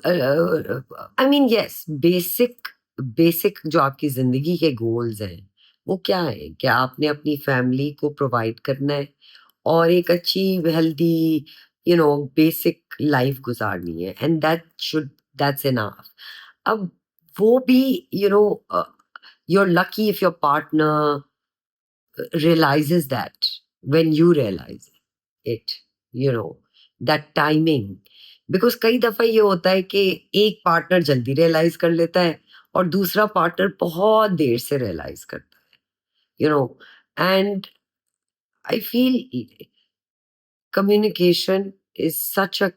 आई मीन यस, बेसिक जो आपकी जिंदगी के गोल्स हैं वो क्या है? क्या आपने अपनी फैमिली को प्रोवाइड करना है और एक अच्छी healthy, you know, basic life गुजारनी है, एंड दैट्स इनफ। अब वो भी, you know, you're lucky if your partner realizes that when you realize it, you know, that timing. Because कई दफा ये होता है कि एक पार्टनर जल्दी रियलाइज कर लेता है और दूसरा पार्टनर बहुत देर से रियलाइज करता है, you know. And I feel communication is such a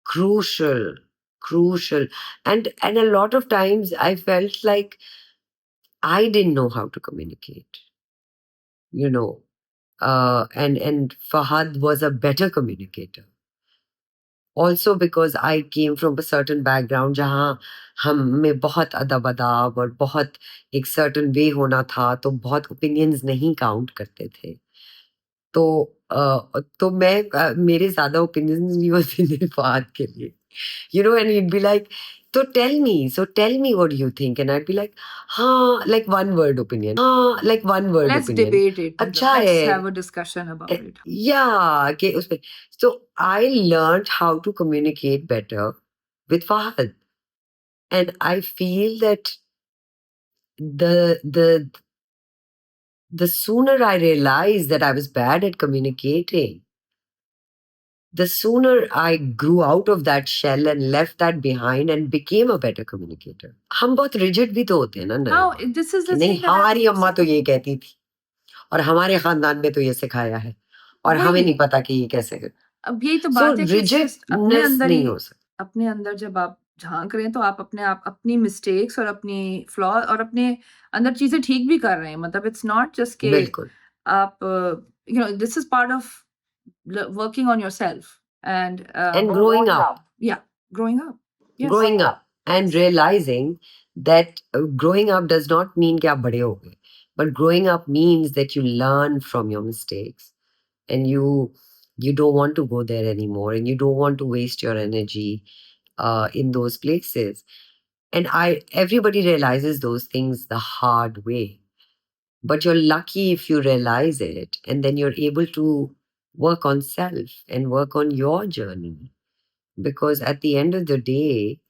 crucial, and a lot of times I felt like I didn't know how to communicate, you know. And Fahad was a better communicator. Also because I came from a certain background जहाँ हम में बहुत अदब अदाब और बहुत एक certain way होना था, तो बहुत opinions नहीं count करते थे। तो मेरे ज़्यादा opinions नहीं होते थे फहद के लिए, you know, and he'd be like, so tell me what do you think, and I'd be like, हाँ, like one word opinion, let's debate it, अच्छा let's है, have a discussion about it. yeah, कि उसमें, so I learned how to communicate better with Fahad, and I feel that the sooner I realized that I was bad at communicating, the sooner I grew out of that shell and left that behind and became a better communicator. हम बहुत rigid भी तो होते हैं ना, Now, this is कि the नहीं, thing that हमारी अम्मा तो ये कहती थी और हमारे खानदान में तो ये सिखाया है और हमें नहीं पता कि ये कैसे कर। अब यही तो So बात है कि it's just अपने rigidness अंदर नहीं ही, हो सकता। अपने अंदर जब आप झांक रहे हैं तो आप अपनी मिस्टेक्स और अपनी फ्लॉ और अपने अंदर चीजें ठीक भी कर रहे हैं, मतलब इट्स नॉट जस्ट के बिल्कुल। आप, you know, this is part of working on yourself and And growing up. yeah, growing up. Yes. Growing up and realizing that growing up does not mean कि आप बड़े हो गए, but growing up means that you learn from your mistakes and you don't want to go there anymore and you don't want to waste your energy in those places. And everybody realizes those things the hard way, but you're lucky if you realize it and then you're able to work on self and work on your journey, because at the end of the day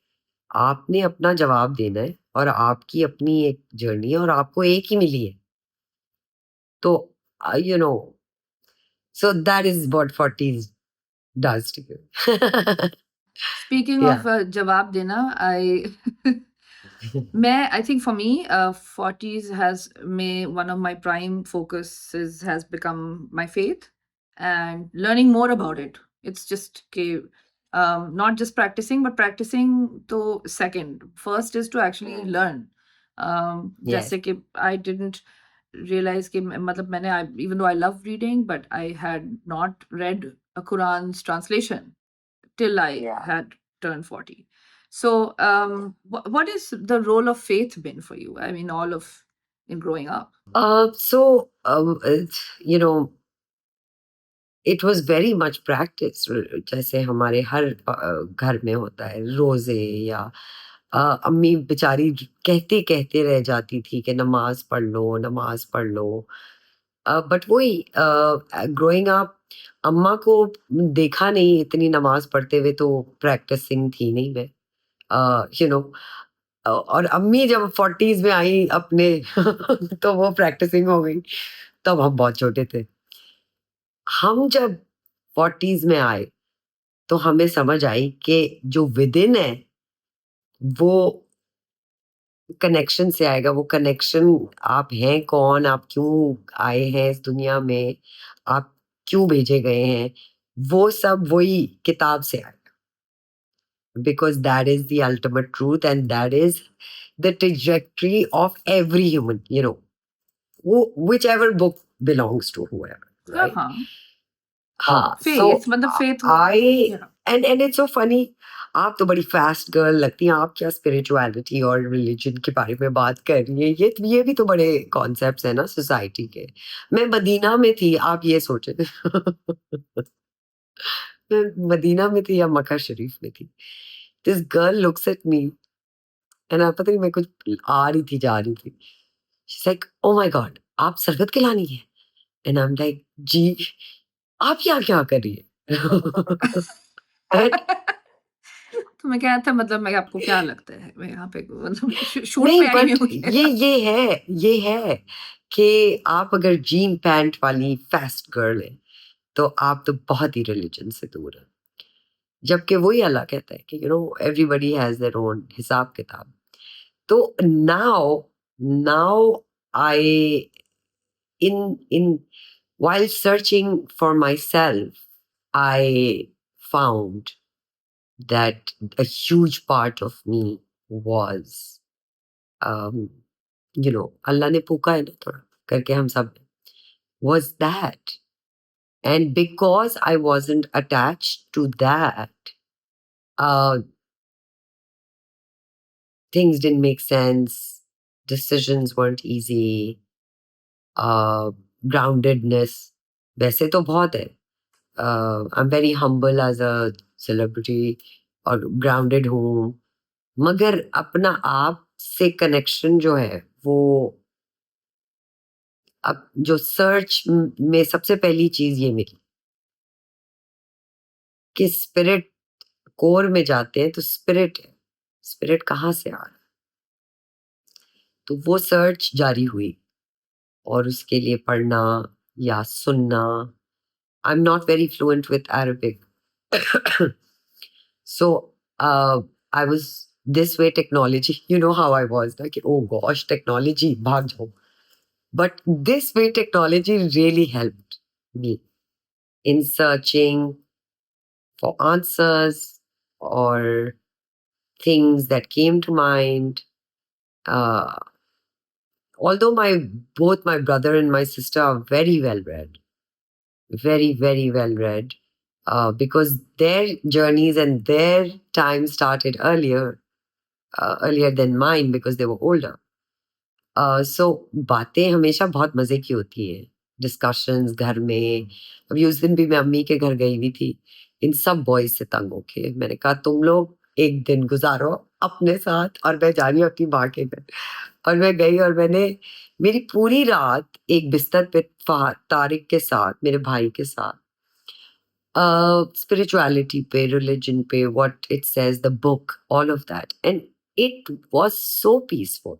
आपने अपना जवाब देना है और आपकी अपनी एक journey है और आपको एक ही मिली है, तो you know, so that is what 40s does to you. Speaking Yeah. of जवाब देना, I think for me, 40s one of my prime focuses has become my faith and learning more about it. It's just not just practicing, but practicing to second. First is to actually learn. Yes. जैसे कि I didn't realize कि मतलब मैंने even though I love reading, but I had not read a Quran's translation till I had turned 40. So what is the role of faith been for you? I mean, all of in growing up. You know, it was very much practice. जैसे हमारे हर घर में होता है रोजे या अम्मी बेचारी कहते कहते रह जाती थी कि नमाज पढ़ लो, नमाज पढ़ लो। बट वही ग्रोइंग अप अम्मा को देखा नहीं इतनी नमाज पढ़ते हुए, तो प्रैक्टिसिंग थी नहीं मैं, यू नो। और अम्मी जब 40s में आई अपने तो वो प्रैक्टिसिंग हो गई, तब हम बहुत छोटे थे। हम जब 40s में आए तो हमें समझ आई कि जो विद इन है वो कनेक्शन से आएगा। वो कनेक्शन, आप हैं कौन, आप क्यों आए हैं इस दुनिया में, आप क्यों भेजे गए हैं, वो सब वही किताब से आएगा। Because that is the ultimate truth and that is the trajectory of every human, you know, whichever book belongs to whoever, right? हाँ, faith, so मतलब faith. I and it's so funny. आप तो बड़ी फास्ट गर्ल लगती हैं, आप क्या spirituality और रिलीजन के बारे में बात कर रही हैं? ये भी तो बड़े कॉन्सेप्ट्स हैं ना सोसाइटी के। मैं मदीना में थी, आप ये सोचे। मैं मदीना में थी या मक्का शरीफ में थी। This girl looks at me and पता नहीं मैं कुछ आ रही थी जा रही थी। She like, oh my God, आप शरबत खिलानी है? एंड आई एम लाइक, जी आप यहाँ क्या कर रही है? तो मैं क्या था, मतलब मैं आपको क्या लगता है मैं यहाँ पे मतलब शूट नहीं, पे आई बट हूँ? ये है कि आप अगर जीन पैंट वाली फास्ट गर्ल है तो आप तो बहुत ही रिलीजन से दूर है। जबकि वही अल्लाह कहता है कि you no everybody has their own हिसाब किताब। तो now I in while searching for myself, I found that a huge part of me was um you know, Allah ne puka hai na thoda karke hum sab, was that. And because I wasn't attached to that, uh things didn't make sense, decisions weren't easy, groundedness वैसे तो बहुत है। I'm very humble as a celebrity और grounded हूँ, मगर अपना आप से कनेक्शन जो है वो अब जो सर्च में सबसे पहली चीज ये मिली कि स्पिरिट कोर में जाते हैं तो स्पिरिट है, स्पिरिट कहाँ से आ रहा है, तो वो सर्च जारी हुई और उसके लिए पढ़ना या सुनना। I am not very fluent with Arabic, so I was this way technology, you know how I was like, oh gosh, technology bhag jao. But this way technology really helped me in searching for answers or things that came to mind. Although both my brother and my sister are very well read, very very well read, because their journeys and their time started earlier than mine because they were older. So बातें हमेशा बहुत मजे की होती है, discussions घर में। अभी उस दिन भी मैं अम्मी के घर गई हुई थी, इन सब बॉयज से तंग होके मैंने कहा तुम लोग एक दिन गुजारो अपने साथ, और मैं जा रही हूँ अपनी माँ के घर। और मैं गई और मैंने मेरी पूरी रात एक बिस्तर पे तारिक के साथ, मेरे भाई के साथ, spirituality पे, religion पे, what it says, the book, all of that. And it was so peaceful.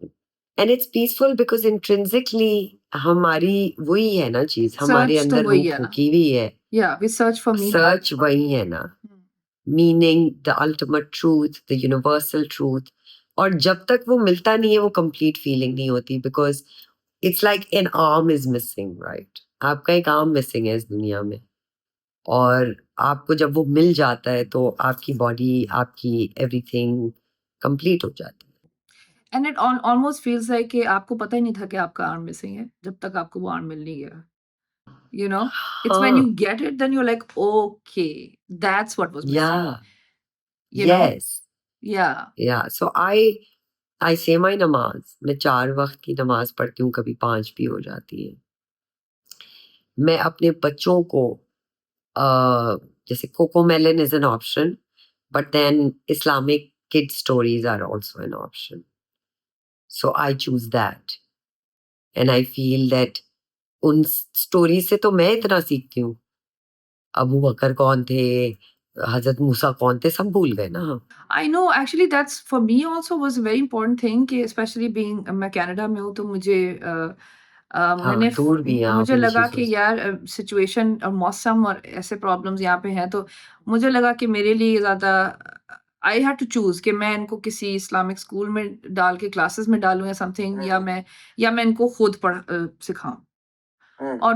And it's peaceful because intrinsically हमारी वही है ना चीज, हमारे Search तो अंदर वही वो है ना। फूकी हुई है। Yeah, we search for meaning. Search वही है ना, meaning, the ultimate truth, the universal truth. और जब तक वो मिलता नहीं है वो complete feeling नहीं होती, because it's like an arm is missing, right? आपका एक arm missing है इस दुनिया में, और आपको जब वो मिल जाता है तो आपकी बॉडी, आपकी एवरीथिंग कंप्लीट हो जाती है। And it almost feels like कि आपको पता ही नहीं था कि आपका आर्म मिसिंग है जब तक आपको वो आर्म मिल नहीं गया. You know, it's when हाँ, you get it, then you're like, okay, that's what was missing. yeah, You know? yes, Yeah. yeah. So I say my नमाज. मैं 4 वक्त की नमाज पढ़ती हूँ, कभी 5 भी हो जाती है. मैं अपने बच्चों को जैसे Cocomelon is an option, but then Islamic kid stories are also an option. So I choose that. And I feel that उन स्टोरी से तो मैं इतना सीखती हूँ. अबू बकर कौन थे, हजरत मूसा कौन थे, सब भूल गए ना हम. I know, actually, that's for me also was a very important thing कि especially being मैं कनाडा में हूँ तो मुझे हाँ, दूर भी हैं आप मुझे इन लगा चीजों कि से. यार सिचुएशन और मौसम और ऐसे प्रॉब्लम्स यहाँ पे हैं तो मुझे लगा कि मेरे लिए ज़्यादा आई हैड टू चूज कि मैं इनको किसी इस्लामिक स्कूल में डाल के क्लासेस में डालूं या समथिंग या मैं इनको खुद सिखाऊं और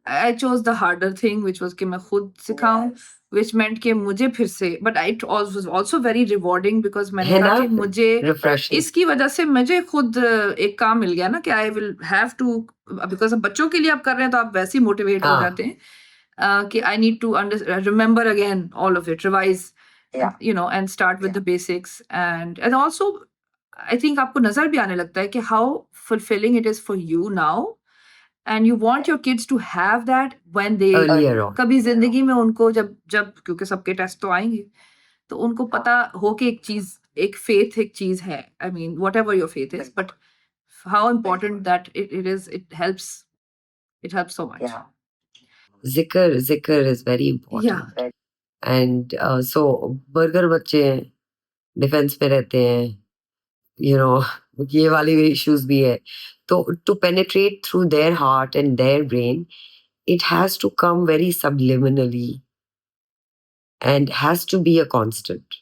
I chose the harder thing which was कि मैं खुद सिखाऊं विच मेंट कि मुझे फिर से but I was also very rewarding because मैंने है कहा ना, कि मुझे रिफ्रेशिंग. इसकी वजह से मुझे खुद एक काम मिल गया ना कि I will have to because बच्चों के लिए आप कर रहे हैं तो आप वैसे ही मोटिवेट हो हाँ. जाते हैं कि I need to remember again all of it revise you know and start with the basics and also I think आपको नजर भी आने लगता है कि how fulfilling it is for you now and you want your kids to have that when they Earlier on. कभी जिंदगी में उनको जब जब क्योंकि सबके टेस्ट तो आएंगे तो उनको पता हो कि एक फेथ एक चीज है I mean what ever your faith is but how important that it is it helps so much. Zikr is very important. Yeah. And so burger बच्चे हैं, डिफेंस में रहते हैं, you know, ये वाली इश्यूज भी है. तो to penetrate through their heart and their brain, it has to come very subliminally and has to be a constant.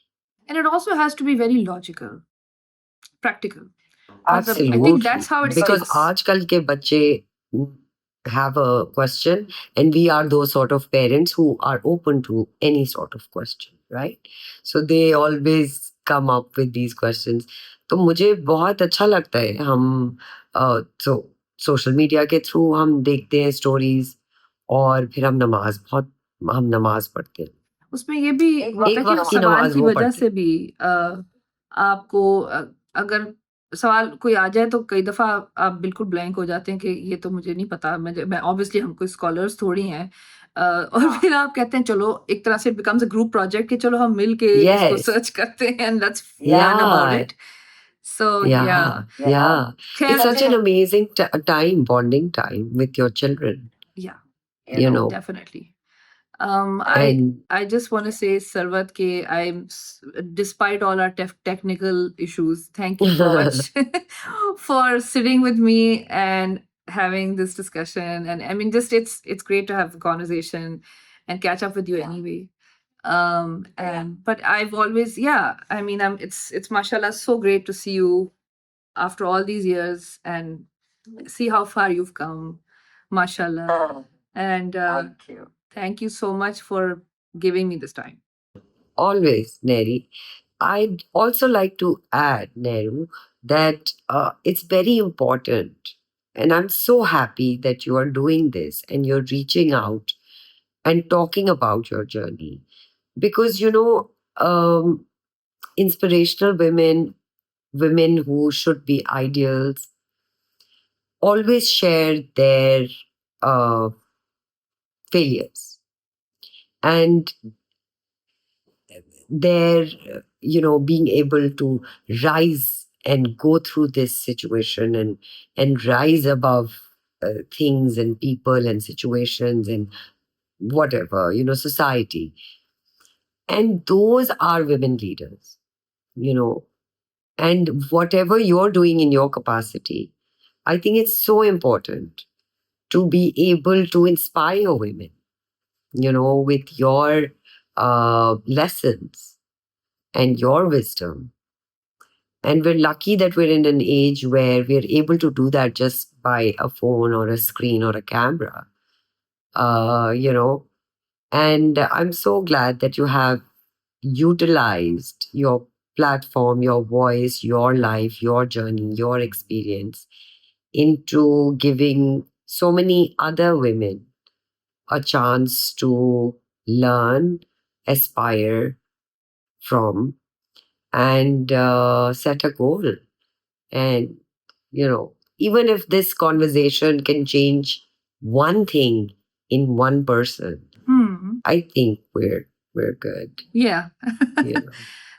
And it also has to be very logical, practical. Absolutely. I think that's how it Because sticks. आजकल के बच्चे have a question and we are those sort of parents who are open to any sort of question, right? So they always come up with these questions. तो मुझे बहुत अच्छा लगता है. हम तो सोशल मीडिया के थ्रू हम देखते हैं स्टोरीज और फिर हम नमाज पढ़ते हैं. उसमें ये भी होता है कि वक्त की सवाल नमाज की वो वजह पढ़ते से भी आपको अगर सवाल कोई आ जाए तो कई दफा आप बिल्कुल ब्लैंक हो जाते हैं कि ये तो मुझे नहीं पता मैं ऑब्वियसली हम कोई स्कॉलर्स थोड़ी हैं और फिर आप कहते हैं चलो एक तरह से बिकम्स अ ग्रुप प्रोजेक्ट कि चलो हम मिल के इसको Yes. सर्च करते हैं and let's learn about it so Yeah. खैर It's such an amazing time, bonding time with your children, yeah you know. definitely And I just want to say, Sarvat, despite all our technical issues, thank you so much for sitting with me and having this discussion. And I mean, just it's great to have a conversation and catch up with you anyway. But I've always, I mean, it's mashallah so great to see you after all these years and see how far you've come, mashallah. And thank you so much for giving me this time. always, Neri, I'd also like to add, Nehru, that it's very important. And I'm so happy that you are doing this and you're reaching out and talking about your journey. Because, you know, inspirational women who should be ideals, always share their uh, failures and their, being able to rise and go through this situation and rise above things and people and situations and whatever, society. And those are women leaders, you know. And whatever you're doing in your capacity, I think it's so important to be able to inspire women, with your lessons and your wisdom. And we're lucky that we're in an age where we're able to do that just by a phone or a screen or a camera. You know, And I'm so glad that you have utilized your platform, your voice, your life, your journey, your experience into giving so many other women a chance to learn, aspire from, and set a goal. And, even if this conversation can change one thing in one person, I think we're good. Yeah. You know.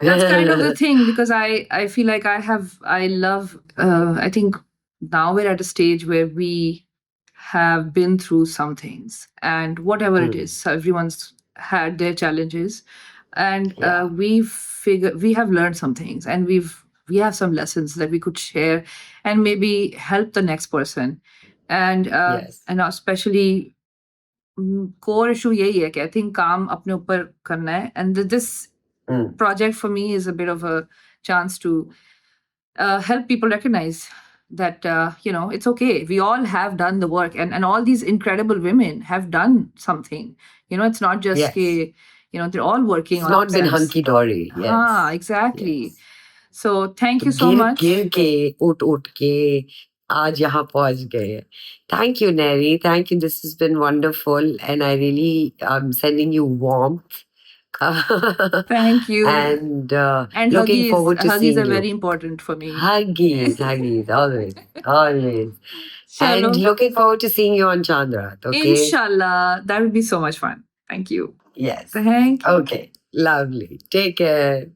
That's kind of the thing, because I feel like I love, I think now we're at a stage where we have been through some things, and whatever it is, so everyone's had their challenges, and Yeah. we have learned some things, and we have some lessons that we could share and maybe help the next person. And Yes. and especially core issue यही है कि I think काम अपने ऊपर करना है, and this project for me is a bit of a chance to help people recognize that it's okay, we all have done the work, and all these incredible women have done something. It's not just Yes. they're all working It's on not been themselves. hunky-dory. Yes. Exactly. Yes. So thank you so much. गिर के उठ के आज यहाँ पहुंच गए. Thank you, Neri. Thank you. This has been wonderful, and I really am sending you warmth. Thank you. And looking huggies, forward to huggies seeing are you. very important for me. Huggies, always, always. Chalo. And looking forward to seeing you on Chandrat. Okay. Inshallah, that would be so much fun. Thank you. Yes. Thank you. Okay. Lovely. Take care.